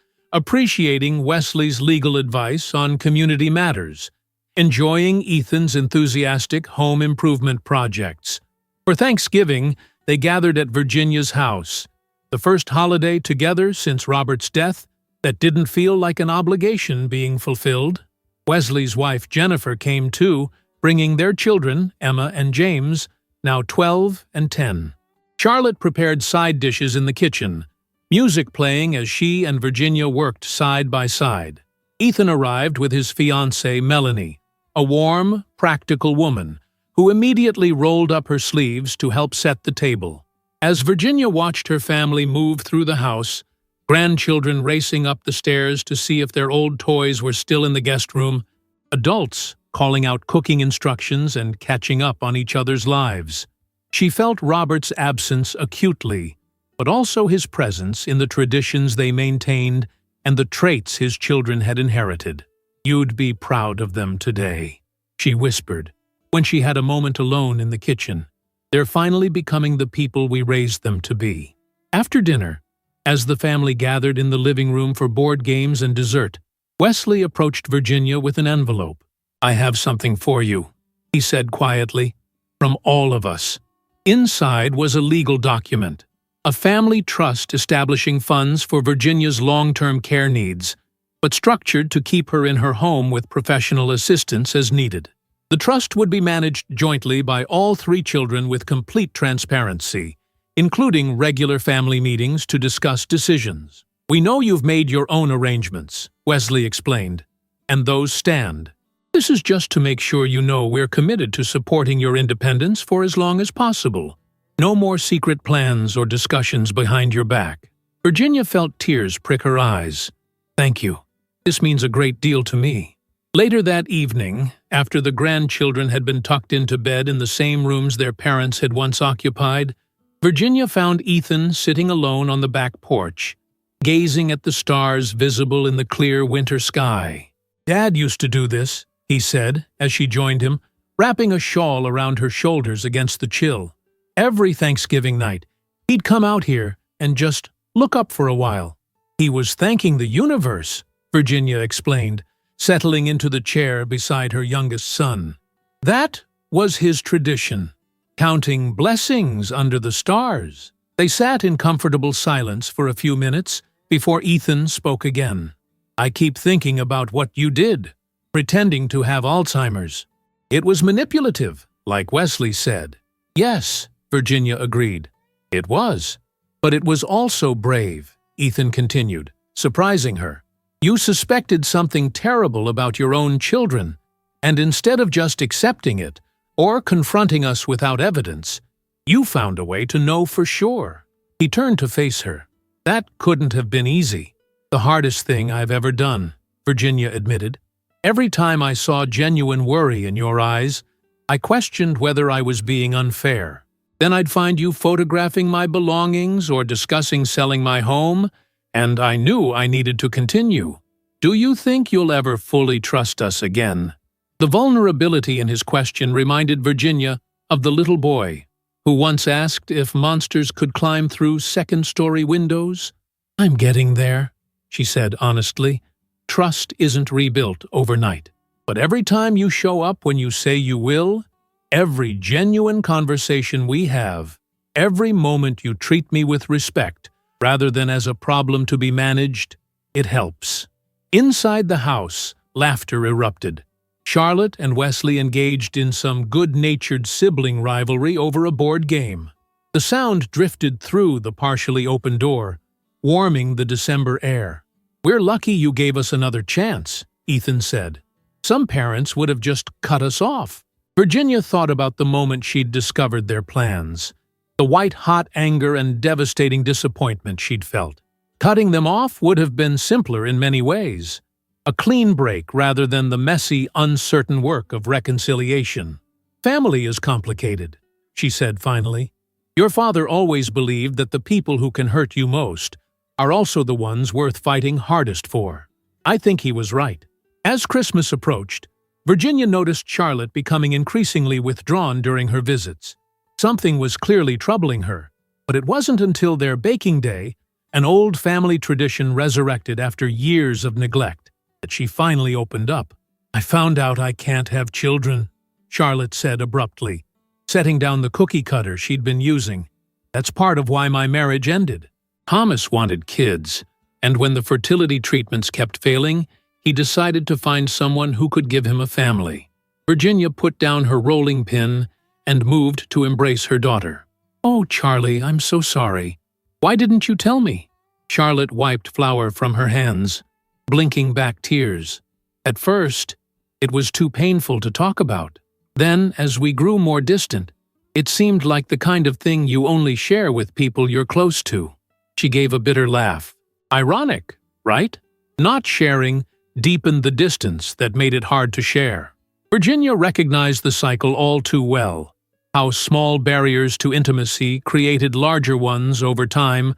appreciating Wesley's legal advice on community matters, enjoying Ethan's enthusiastic home improvement projects. For Thanksgiving, they gathered at Virginia's house, the first holiday together since Robert's death that didn't feel like an obligation being fulfilled. Wesley's wife Jennifer came too, bringing their children, Emma and James, now 12 and 10. Charlotte prepared side dishes in the kitchen, music playing as she and Virginia worked side by side. Ethan arrived with his fiancée, Melanie, a warm, practical woman who immediately rolled up her sleeves to help set the table. As Virginia watched her family move through the house, grandchildren racing up the stairs to see if their old toys were still in the guest room, adults calling out cooking instructions and catching up on each other's lives, she felt Robert's absence acutely, but also his presence in the traditions they maintained and the traits his children had inherited. "You'd be proud of them today," she whispered, when she had a moment alone in the kitchen. "They're finally becoming the people we raised them to be." After dinner, as the family gathered in the living room for board games and dessert, Wesley approached Virginia with an envelope. "I have something for you," he said quietly, "from all of us." Inside was a legal document, a family trust establishing funds for Virginia's long-term care needs, but structured to keep her in her home with professional assistance as needed. The trust would be managed jointly by all 3 children with complete transparency, including regular family meetings to discuss decisions. "We know you've made your own arrangements," Wesley explained, "and those stand. This is just to make sure you know we're committed to supporting your independence for as long as possible. No more secret plans or discussions behind your back." Virginia felt tears prick her eyes. "Thank you. This means a great deal to me." Later that evening, after the grandchildren had been tucked into bed in the same rooms their parents had once occupied, Virginia found Ethan sitting alone on the back porch, gazing at the stars visible in the clear winter sky. "Dad used to do this," he said as she joined him, wrapping a shawl around her shoulders against the chill. "Every Thanksgiving night, he'd come out here and just look up for a while." "He was thanking the universe," Virginia explained, settling into the chair beside her youngest son. "That was his tradition, counting blessings under the stars." They sat in comfortable silence for a few minutes before Ethan spoke again. "I keep thinking about what you did, pretending to have Alzheimer's. It was manipulative, like Wesley said." "Yes," Virginia agreed. "It was. But it was also brave," Ethan continued, surprising her. "You suspected something terrible about your own children, and instead of just accepting it, or confronting us without evidence, you found a way to know for sure." He turned to face her. "That couldn't have been easy. The hardest thing I've ever done," Virginia admitted. "Every time I saw genuine worry in your eyes, I questioned whether I was being unfair. Then I'd find you photographing my belongings or discussing selling my home, and I knew I needed to continue. Do you think you'll ever fully trust us again?" The vulnerability in his question reminded Virginia of the little boy who once asked if monsters could climb through second-story windows. "I'm getting there," she said honestly. "Trust isn't rebuilt overnight. But every time you show up when you say you will, every genuine conversation we have, every moment you treat me with respect rather than as a problem to be managed, it helps." Inside the house, laughter erupted. Charlotte and Wesley engaged in some good-natured sibling rivalry over a board game. The sound drifted through the partially open door, warming the December air. "We're lucky you gave us another chance," Ethan said. "Some parents would have just cut us off." Virginia thought about the moment she'd discovered their plans, the white-hot anger and devastating disappointment she'd felt. Cutting them off would have been simpler in many ways, a clean break rather than the messy, uncertain work of reconciliation. "Family is complicated," she said finally. "Your father always believed that the people who can hurt you most are also the ones worth fighting hardest for. I think he was right." As Christmas approached, Virginia noticed Charlotte becoming increasingly withdrawn during her visits. Something was clearly troubling her, but it wasn't until their baking day, an old family tradition resurrected after years of neglect, that she finally opened up. "I found out I can't have children," Charlotte said abruptly, setting down the cookie cutter she'd been using. "That's part of why my marriage ended. Thomas wanted kids, and when the fertility treatments kept failing, he decided to find someone who could give him a family." Virginia put down her rolling pin and moved to embrace her daughter. "Oh, Charlie, I'm so sorry. Why didn't you tell me?" Charlotte wiped flour from her hands. blinking back tears. At first, it was too painful to talk about. Then, as we grew more distant, it seemed like the kind of thing you only share with people you're close to. She gave a bitter laugh. Ironic, right? Not sharing deepened the distance that made it hard to share. Virginia recognized the cycle all too well, how small barriers to intimacy created larger ones over time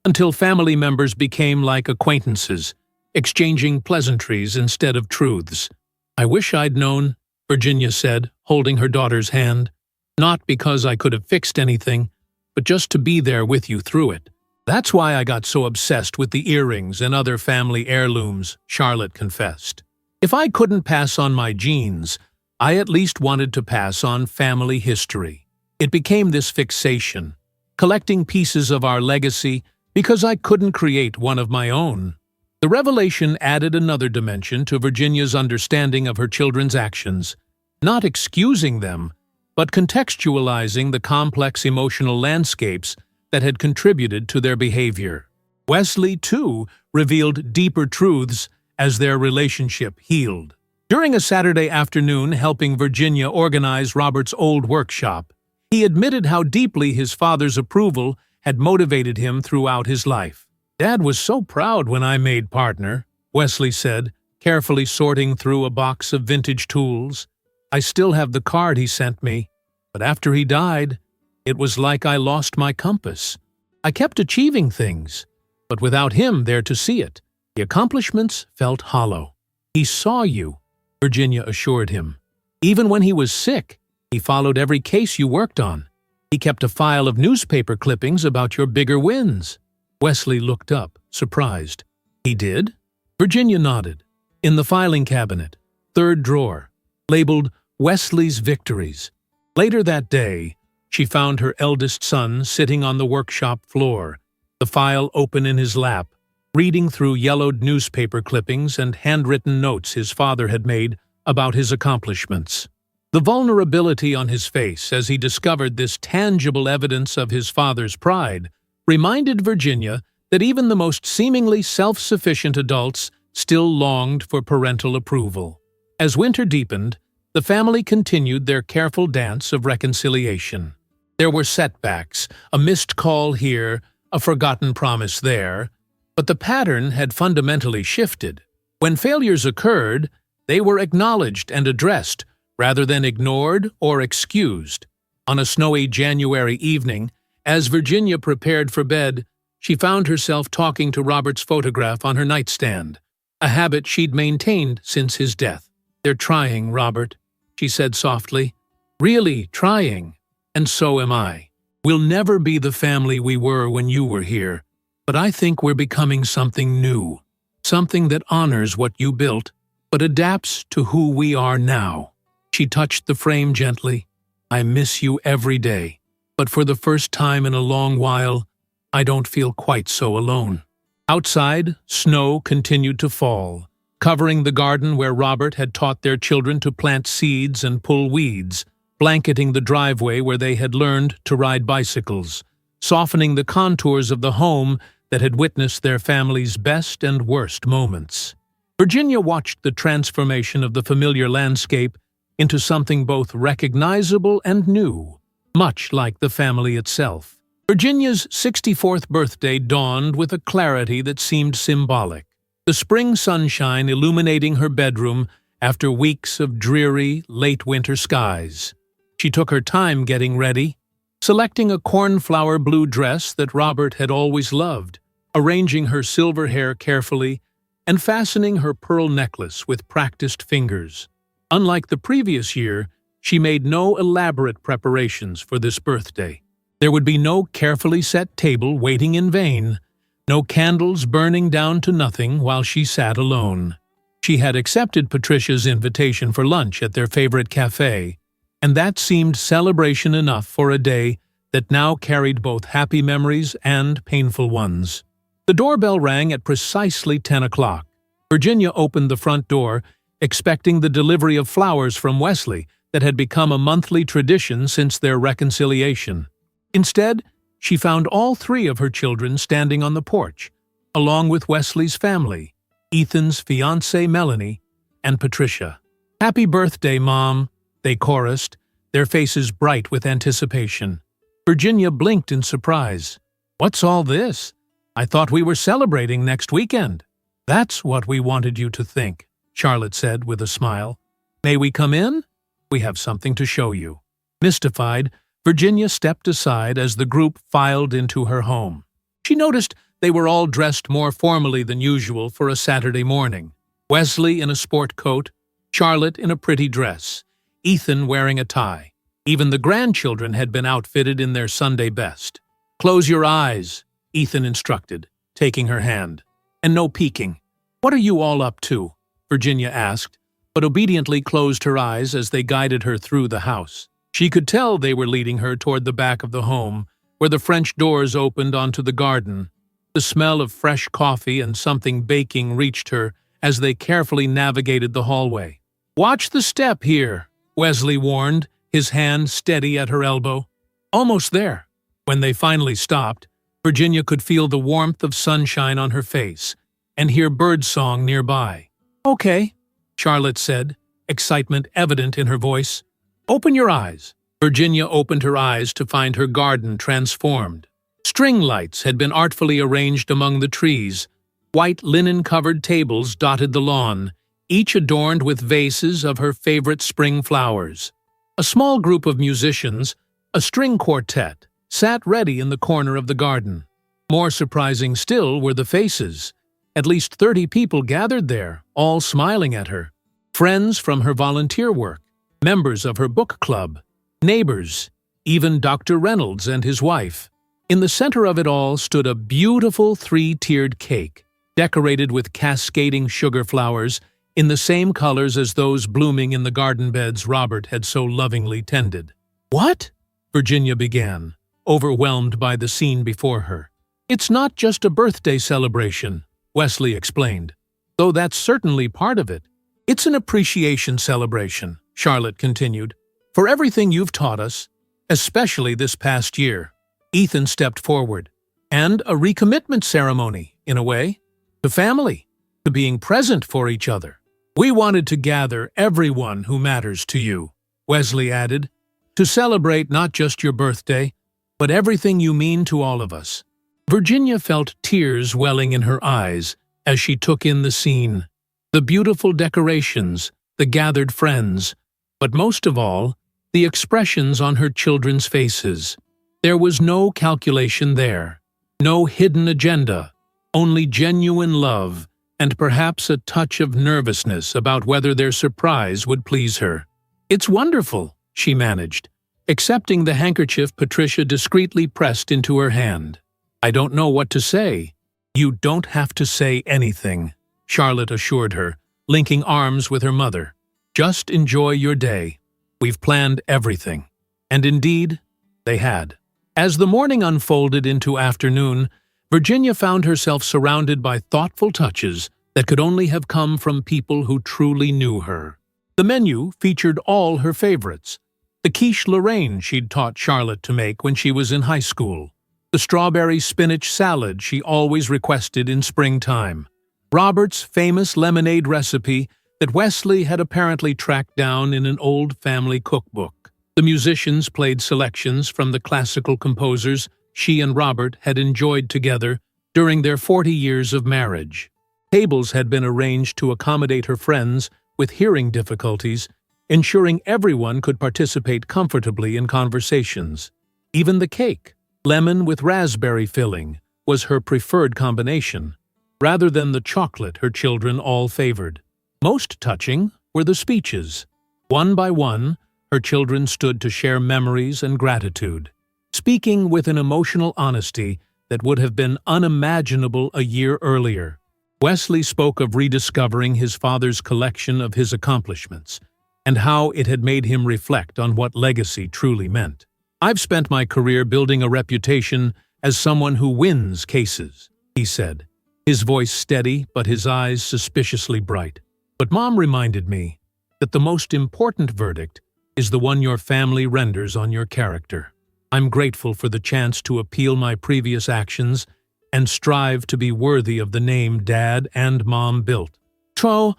until family members became like acquaintances, exchanging pleasantries instead of truths. I wish I'd known, Virginia said, holding her daughter's hand. Not because I could have fixed anything, but just to be there with you through it. That's why I got so obsessed with the earrings and other family heirlooms, Charlotte confessed. If I couldn't pass on my genes, I at least wanted to pass on family history. It became this fixation, collecting pieces of our legacy because I couldn't create one of my own. The revelation added another dimension to Virginia's understanding of her children's actions, not excusing them, but contextualizing the complex emotional landscapes that had contributed to their behavior. Wesley, too, revealed deeper truths as their relationship healed. During a Saturday afternoon helping Virginia organize Robert's old workshop, he admitted how deeply his father's approval had motivated him throughout his life. "Dad was so proud when I made partner," Wesley said, carefully sorting through a box of vintage tools. "I still have the card he sent me, but after he died, it was like I lost my compass. I kept achieving things, but without him there to see it, the accomplishments felt hollow." "He saw you," Virginia assured him. "Even when he was sick, he followed every case you worked on. He kept a file of newspaper clippings about your bigger wins." Wesley looked up, surprised. "He did?" Virginia nodded. "In the filing cabinet, third drawer, labeled Wesley's Victories." Later that day, she found her eldest son sitting on the workshop floor, the file open in his lap, reading through yellowed newspaper clippings and handwritten notes his father had made about his accomplishments. The vulnerability on his face as he discovered this tangible evidence of his father's pride reminded Virginia that even the most seemingly self-sufficient adults still longed for parental approval. As winter deepened, the family continued their careful dance of reconciliation. There were setbacks, a missed call here, a forgotten promise there, but the pattern had fundamentally shifted. When failures occurred, they were acknowledged and addressed, rather than ignored or excused. On a snowy January evening, as Virginia prepared for bed, she found herself talking to Robert's photograph on her nightstand, a habit she'd maintained since his death. "They're trying, Robert," she said softly. "Really trying. And so am I. We'll never be the family we were when you were here, but I think we're becoming something new, something that honors what you built, but adapts to who we are now." She touched the frame gently. "I miss you every day, but for the first time in a long while, I don't feel quite so alone." Outside, snow continued to fall, covering the garden where Robert had taught their children to plant seeds and pull weeds, blanketing the driveway where they had learned to ride bicycles, softening the contours of the home that had witnessed their family's best and worst moments. Virginia watched the transformation of the familiar landscape into something both recognizable and new, much like the family itself. Virginia's 64th birthday dawned with a clarity that seemed symbolic, the spring sunshine illuminating her bedroom after weeks of dreary, late winter skies. She took her time getting ready, selecting a cornflower blue dress that Robert had always loved, arranging her silver hair carefully, and fastening her pearl necklace with practiced fingers. Unlike the previous year, she made no elaborate preparations for this birthday. There would be no carefully set table waiting in vain, no candles burning down to nothing while she sat alone. She had accepted Patricia's invitation for lunch at their favorite cafe, and that seemed celebration enough for a day that now carried both happy memories and painful ones. The doorbell rang at precisely 10 o'clock. Virginia opened the front door, expecting the delivery of flowers from Wesley that had become a monthly tradition since their reconciliation. Instead, she found all three of her children standing on the porch, along with Wesley's family. Ethan's fiancée Melanie, and Patricia. "Happy birthday, Mom," they chorused, their faces bright with anticipation. Virginia blinked in surprise. "What's all this? I thought we were celebrating next weekend." "That's what we wanted you to think," Charlotte said with a smile. "May we come in? We have something to show you." Mystified, Virginia stepped aside as the group filed into her home. She noticed they were all dressed more formally than usual for a Saturday morning. Wesley in a sport coat, Charlotte in a pretty dress, Ethan wearing a tie. Even the grandchildren had been outfitted in their Sunday best. "Close your eyes," Ethan instructed, taking her hand. "And no peeking." "What are you all up to?" Virginia asked, but obediently closed her eyes as they guided her through the house. She could tell they were leading her toward the back of the home, where the French doors opened onto the garden. The smell of fresh coffee and something baking reached her as they carefully navigated the hallway. "Watch the step here," Wesley warned, his hand steady at her elbow. Almost there. When they finally stopped, Virginia could feel the warmth of sunshine on her face and hear birdsong nearby. "Okay," Charlotte said, excitement evident in her voice. "Open your eyes." Virginia opened her eyes to find her garden transformed. String lights had been artfully arranged among the trees. White linen-covered tables dotted the lawn, each adorned with vases of her favorite spring flowers. A small group of musicians, a string quartet, sat ready in the corner of the garden. More surprising still were the faces. At least 30 people gathered there, all smiling at her. Friends from her volunteer work, members of her book club, neighbors, even Dr. Reynolds and his wife. In the center of it all stood a beautiful 3-tiered cake, decorated with cascading sugar flowers in the same colors as those blooming in the garden beds Robert had so lovingly tended. "What?" Virginia began, overwhelmed by the scene before her. "It's not just a birthday celebration," Wesley explained, "though that's certainly part of it. It's an appreciation celebration," Charlotte continued, "for everything you've taught us, especially this past year." Ethan stepped forward. "And a recommitment ceremony, in a way, to family, to being present for each other. We wanted to gather everyone who matters to you," Wesley added, "to celebrate not just your birthday, but everything you mean to all of us." Virginia felt tears welling in her eyes as she took in the scene. The beautiful decorations, the gathered friends, but most of all, the expressions on her children's faces. There was no calculation there, no hidden agenda, only genuine love, and perhaps a touch of nervousness about whether their surprise would please her. "It's wonderful," she managed, accepting the handkerchief Patricia discreetly pressed into her hand. "I don't know what to say." "You don't have to say anything," Charlotte assured her, linking arms with her mother. "Just enjoy your day. We've planned everything." And indeed, they had. As the morning unfolded into afternoon, Virginia found herself surrounded by thoughtful touches that could only have come from people who truly knew her. The menu featured all her favorites. The quiche Lorraine she'd taught Charlotte to make when she was in high school. The strawberry spinach salad she always requested in springtime. Robert's famous lemonade recipe that Wesley had apparently tracked down in an old family cookbook. The musicians played selections from the classical composers she and Robert had enjoyed together during their 40 years of marriage. Tables had been arranged to accommodate her friends with hearing difficulties, ensuring everyone could participate comfortably in conversations. Even the cake, lemon with raspberry filling, was her preferred combination, rather than the chocolate her children all favored. Most touching were the speeches. One by one, her children stood to share memories and gratitude, speaking with an emotional honesty that would have been unimaginable a year earlier. Wesley spoke of rediscovering his father's collection of his accomplishments, and how it had made him reflect on what legacy truly meant. "I've spent my career building a reputation as someone who wins cases," he said, his voice steady but his eyes suspiciously bright. "But Mom reminded me that the most important verdict is the one your family renders on your character. I'm grateful for the chance to appeal my previous actions and strive to be worthy of the name Dad and Mom built. So,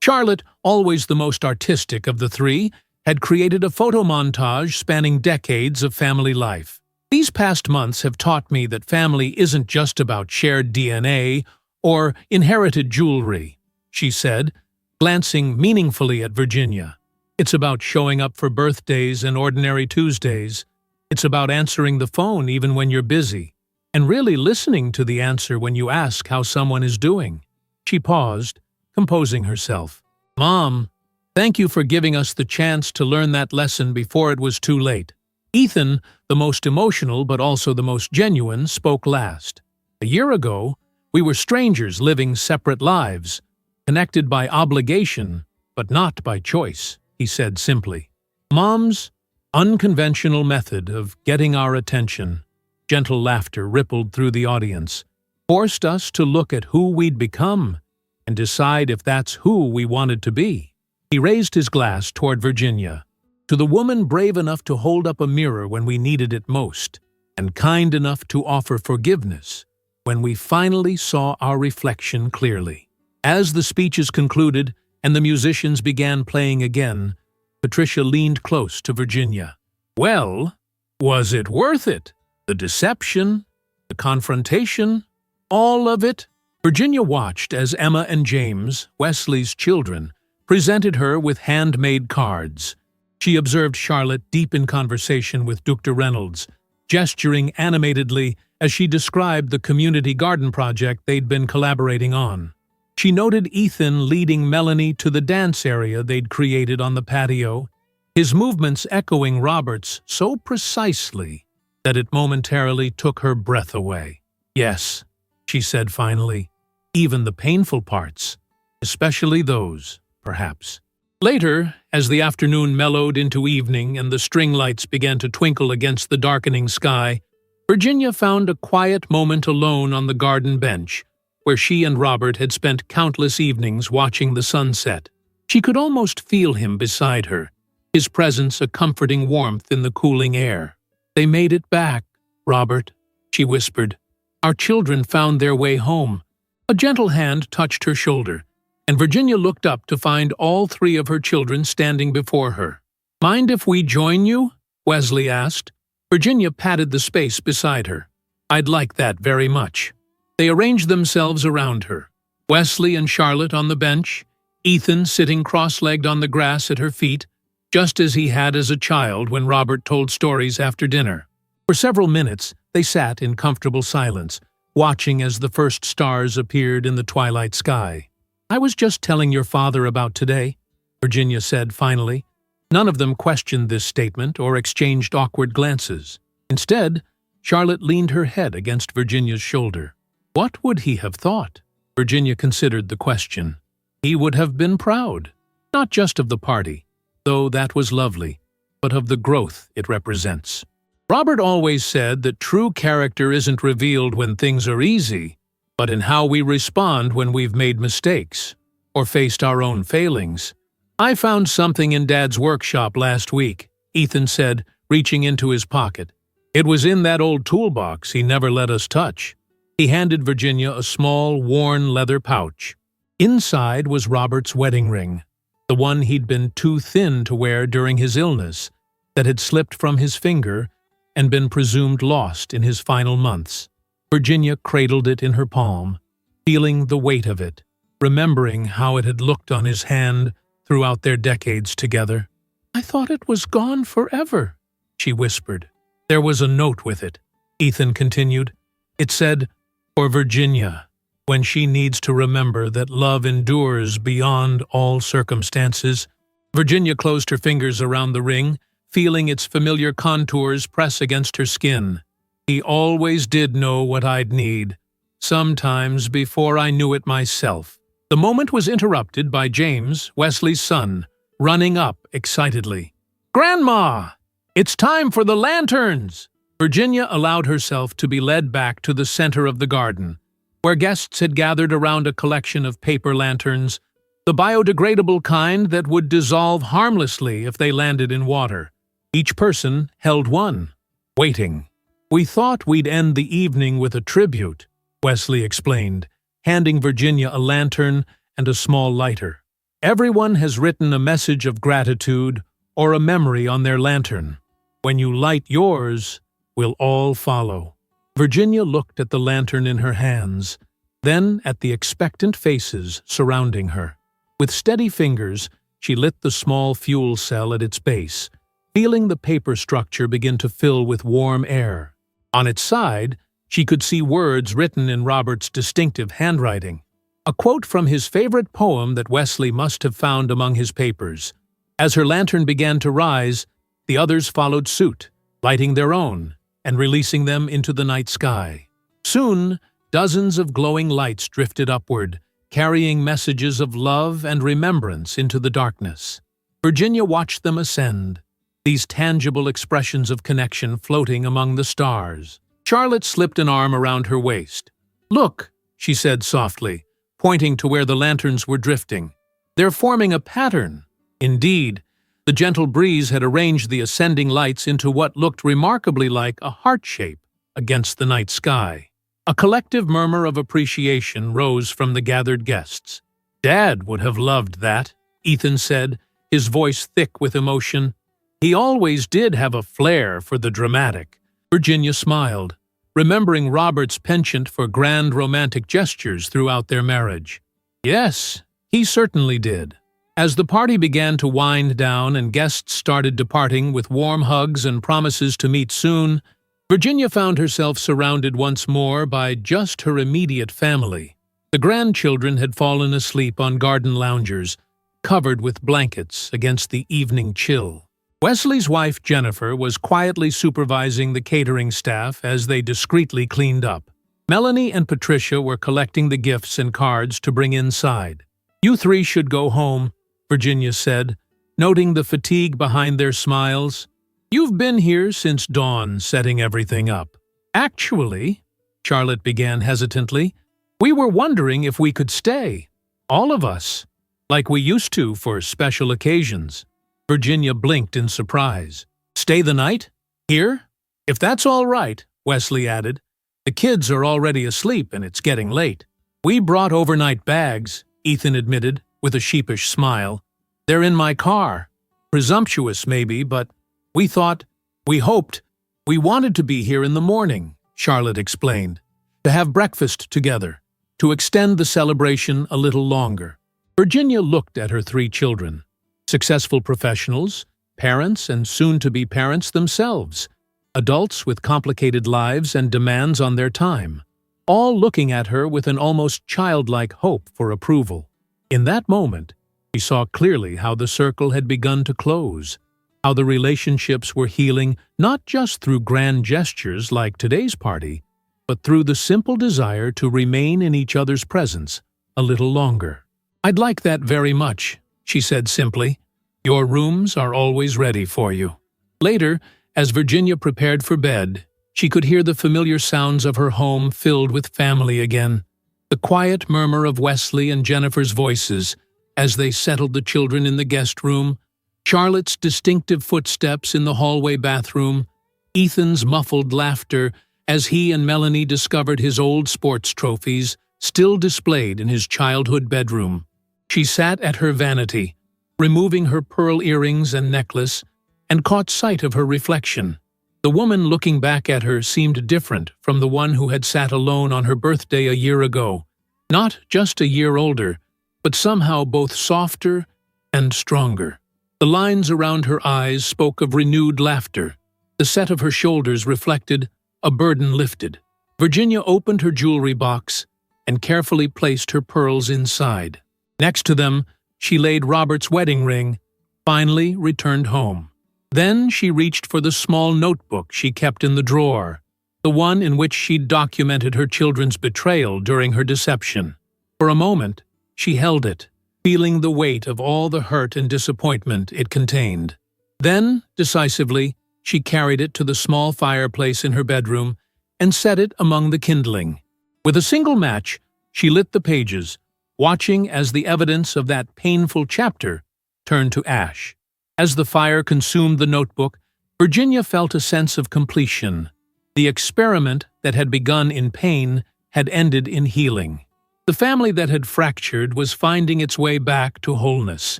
Charlotte, always the most artistic of the three, had created a photo montage spanning decades of family life. These past months have taught me that family isn't just about shared DNA or inherited jewelry, she said, glancing meaningfully at Virginia. It's about showing up for birthdays and ordinary Tuesdays. It's about answering the phone even when you're busy, and really listening to the answer when you ask how someone is doing. She paused, composing herself. Mom, thank you for giving us the chance to learn that lesson before it was too late. Ethan, the most emotional but also the most genuine, spoke last. A year ago, we were strangers living separate lives, connected by obligation, but not by choice, he said simply. Mom's unconventional method of getting our attention, gentle laughter rippled through the audience, forced us to look at who we'd become and decide if that's who we wanted to be. He raised his glass toward Virginia, to the woman brave enough to hold up a mirror when we needed it most, and kind enough to offer forgiveness when we finally saw our reflection clearly. As the speeches concluded and the musicians began playing again, Patricia leaned close to Virginia. Well, was it worth it? The deception, the confrontation, all of it? Virginia watched as Emma and James, Wesley's children, presented her with handmade cards. She observed Charlotte deep in conversation with Dr. Reynolds, gesturing animatedly as she described the community garden project they'd been collaborating on. She noted Ethan leading Melanie to the dance area they'd created on the patio, his movements echoing Robert's so precisely that it momentarily took her breath away. Yes, she said finally, even the painful parts, especially those, perhaps. Later, as the afternoon mellowed into evening and the string lights began to twinkle against the darkening sky, Virginia found a quiet moment alone on the garden bench, where she and Robert had spent countless evenings watching the sunset. She could almost feel him beside her, his presence a comforting warmth in the cooling air. They made it back, Robert, she whispered. Our children found their way home. A gentle hand touched her shoulder, and Virginia looked up to find all three of her children standing before her. Mind if we join you? Wesley asked. Virginia patted the space beside her. I'd like that very much. They arranged themselves around her, Wesley and Charlotte on the bench, Ethan sitting cross-legged on the grass at her feet, just as he had as a child when Robert told stories after dinner. For several minutes, they sat in comfortable silence, watching as the first stars appeared in the twilight sky. I was just telling your father about today, Virginia said finally. None of them questioned this statement or exchanged awkward glances. Instead, Charlotte leaned her head against Virginia's shoulder. What would he have thought? Virginia considered the question. He would have been proud, not just of the party, though that was lovely, but of the growth it represents. Robert always said that true character isn't revealed when things are easy, but in how we respond when we've made mistakes or faced our own failings. I found something in Dad's workshop last week, Ethan said, reaching into his pocket. It was in that old toolbox he never let us touch. He handed Virginia a small, worn leather pouch. Inside was Robert's wedding ring, the one he'd been too thin to wear during his illness, that had slipped from his finger and been presumed lost in his final months. Virginia cradled it in her palm, feeling the weight of it, remembering how it had looked on his hand throughout their decades together. I thought it was gone forever, she whispered. There was a note with it, Ethan continued. It said, for Virginia, when she needs to remember that love endures beyond all circumstances. Virginia closed her fingers around the ring, feeling its familiar contours press against her skin. He always did know what I'd need, sometimes before I knew it myself. The moment was interrupted by James, Wesley's son, running up excitedly. Grandma! It's time for the lanterns! Virginia allowed herself to be led back to the center of the garden, where guests had gathered around a collection of paper lanterns, the biodegradable kind that would dissolve harmlessly if they landed in water. Each person held one, waiting. We thought we'd end the evening with a tribute, Wesley explained, handing Virginia a lantern and a small lighter. Everyone has written a message of gratitude or a memory on their lantern. When you light yours, we'll all follow. Virginia looked at the lantern in her hands, then at the expectant faces surrounding her. With steady fingers, she lit the small fuel cell at its base, feeling the paper structure begin to fill with warm air. On its side, she could see words written in Robert's distinctive handwriting, a quote from his favorite poem that Wesley must have found among his papers. As her lantern began to rise, the others followed suit, lighting their own and releasing them into the night sky. Soon, dozens of glowing lights drifted upward, carrying messages of love and remembrance into the darkness. Virginia watched them ascend, these tangible expressions of connection floating among the stars. Charlotte slipped an arm around her waist. "Look," she said softly, pointing to where the lanterns were drifting. "They're forming a pattern." Indeed, the gentle breeze had arranged the ascending lights into what looked remarkably like a heart shape against the night sky. A collective murmur of appreciation rose from the gathered guests. "Dad would have loved that," Ethan said, his voice thick with emotion. "He always did have a flair for the dramatic." Virginia smiled, remembering Robert's penchant for grand romantic gestures throughout their marriage. Yes, he certainly did. As the party began to wind down and guests started departing with warm hugs and promises to meet soon, Virginia found herself surrounded once more by just her immediate family. The grandchildren had fallen asleep on garden loungers, covered with blankets against the evening chill. Wesley's wife, Jennifer, was quietly supervising the catering staff as they discreetly cleaned up. Melanie and Patricia were collecting the gifts and cards to bring inside. "You three should go home," Virginia said, noting the fatigue behind their smiles. "You've been here since dawn, setting everything up." "Actually," Charlotte began hesitantly, "we were wondering if we could stay. All of us, like we used to for special occasions." Virginia blinked in surprise. "Stay the night? Here? If that's all right," Wesley added. "The kids are already asleep and it's getting late." "We brought overnight bags," Ethan admitted, with a sheepish smile. "They're in my car. Presumptuous, maybe, but we hoped, we wanted to be here in the morning," Charlotte explained, "to have breakfast together, to extend the celebration a little longer." Virginia looked at her three children, successful professionals, parents and soon-to-be parents themselves, adults with complicated lives and demands on their time, all looking at her with an almost childlike hope for approval. In that moment, she saw clearly how the circle had begun to close, how the relationships were healing not just through grand gestures like today's party, but through the simple desire to remain in each other's presence a little longer. "I'd like that very much," she said simply. "Your rooms are always ready for you." Later, as Virginia prepared for bed, she could hear the familiar sounds of her home filled with family again, the quiet murmur of Wesley and Jennifer's voices as they settled the children in the guest room, Charlotte's distinctive footsteps in the hallway bathroom, Ethan's muffled laughter as he and Melanie discovered his old sports trophies still displayed in his childhood bedroom. She sat at her vanity, removing her pearl earrings and necklace, and caught sight of her reflection. The woman looking back at her seemed different from the one who had sat alone on her birthday a year ago. Not just a year older, but somehow both softer and stronger. The lines around her eyes spoke of renewed laughter. The set of her shoulders reflected a burden lifted. Virginia opened her jewelry box and carefully placed her pearls inside. Next to them, she laid Robert's wedding ring, finally returned home. Then she reached for the small notebook she kept in the drawer, the one in which she'd documented her children's betrayal during her deception. For a moment, she held it, feeling the weight of all the hurt and disappointment it contained. Then, decisively, she carried it to the small fireplace in her bedroom and set it among the kindling. With a single match, she lit the pages, watching as the evidence of that painful chapter turned to ash. As the fire consumed the notebook, Virginia felt a sense of completion. The experiment that had begun in pain had ended in healing. The family that had fractured was finding its way back to wholeness,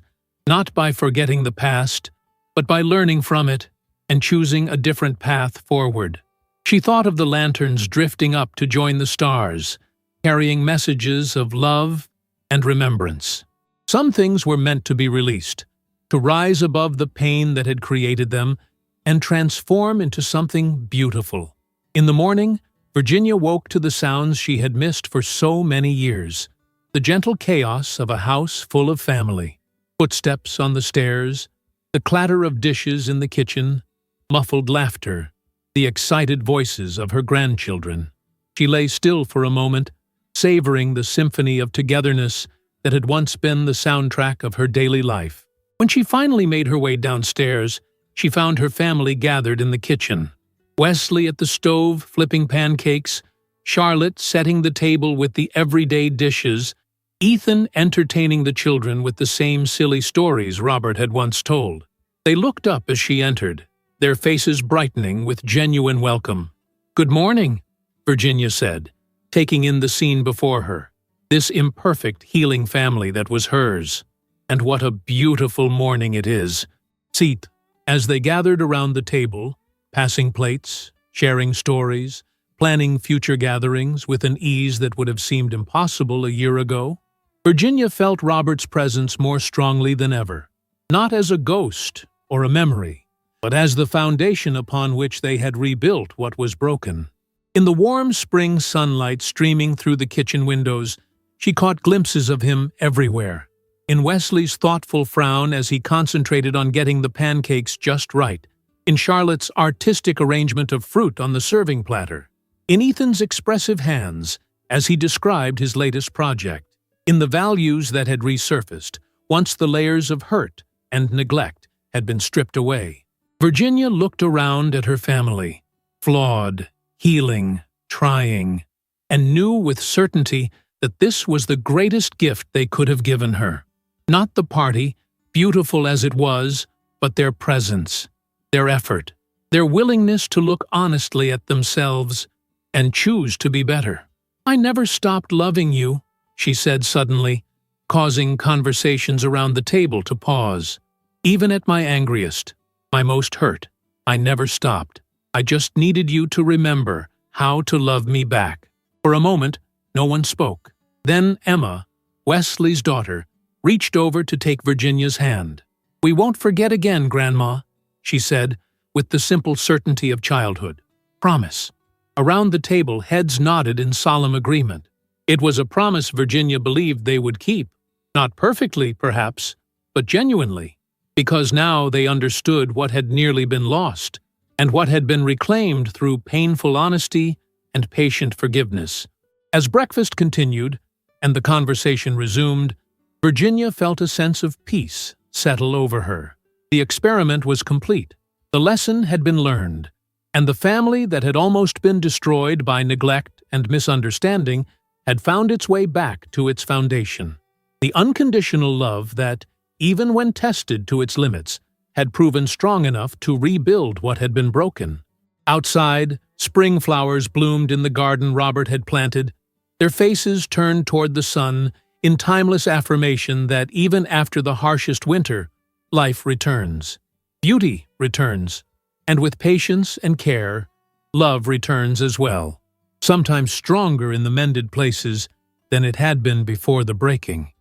not by forgetting the past, but by learning from it and choosing a different path forward. She thought of the lanterns drifting up to join the stars, carrying messages of love and remembrance. Some things were meant to be released, to rise above the pain that had created them and transform into something beautiful. In the morning, Virginia woke to the sounds she had missed for so many years, the gentle chaos of a house full of family. Footsteps on the stairs, the clatter of dishes in the kitchen, muffled laughter, the excited voices of her grandchildren. She lay still for a moment, savoring the symphony of togetherness that had once been the soundtrack of her daily life. When she finally made her way downstairs, she found her family gathered in the kitchen. Wesley at the stove flipping pancakes, Charlotte setting the table with the everyday dishes, Ethan entertaining the children with the same silly stories Robert had once told. They looked up as she entered, their faces brightening with genuine welcome. "Good morning," Virginia said, taking in the scene before her. This imperfect, healing family that was hers. And what a beautiful morning it is. Seat. As they gathered around the table, passing plates, sharing stories, planning future gatherings with an ease that would have seemed impossible a year ago, Virginia felt Robert's presence more strongly than ever, not as a ghost or a memory, but as the foundation upon which they had rebuilt what was broken. In the warm spring sunlight streaming through the kitchen windows, she caught glimpses of him everywhere. In Wesley's thoughtful frown as he concentrated on getting the pancakes just right, in Charlotte's artistic arrangement of fruit on the serving platter, in Ethan's expressive hands as he described his latest project, in the values that had resurfaced once the layers of hurt and neglect had been stripped away. Virginia looked around at her family, flawed, healing, trying, and knew with certainty that this was the greatest gift they could have given her. Not the party, beautiful as it was, but their presence, their effort, their willingness to look honestly at themselves and choose to be better. "I never stopped loving you," she said suddenly, causing conversations around the table to pause. "Even at my angriest, my most hurt, I never stopped. I just needed you to remember how to love me back." For a moment, no one spoke. Then Emma, Wesley's daughter, reached over to take Virginia's hand. "We won't forget again, Grandma," she said, with the simple certainty of childhood. "Promise." Around the table, heads nodded in solemn agreement. It was a promise Virginia believed they would keep. Not perfectly, perhaps, but genuinely, because now they understood what had nearly been lost, and what had been reclaimed through painful honesty and patient forgiveness. As breakfast continued, and the conversation resumed, Virginia felt a sense of peace settle over her. The experiment was complete. The lesson had been learned, and the family that had almost been destroyed by neglect and misunderstanding had found its way back to its foundation. The unconditional love that, even when tested to its limits, had proven strong enough to rebuild what had been broken. Outside, spring flowers bloomed in the garden Robert had planted, their faces turned toward the sun in timeless affirmation that even after the harshest winter, life returns. Beauty returns, and with patience and care, love returns as well, sometimes stronger in the mended places than it had been before the breaking.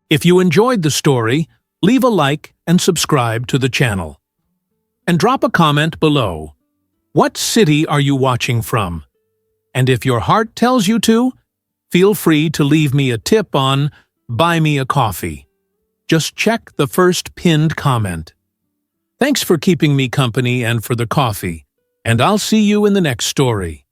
If you enjoyed the story, leave a like and subscribe to the channel. And drop a comment below. What city are you watching from? And if your heart tells you to, feel free to leave me a tip on Buy Me a Coffee. Just check the first pinned comment. Thanks for keeping me company and for the coffee, and I'll see you in the next story.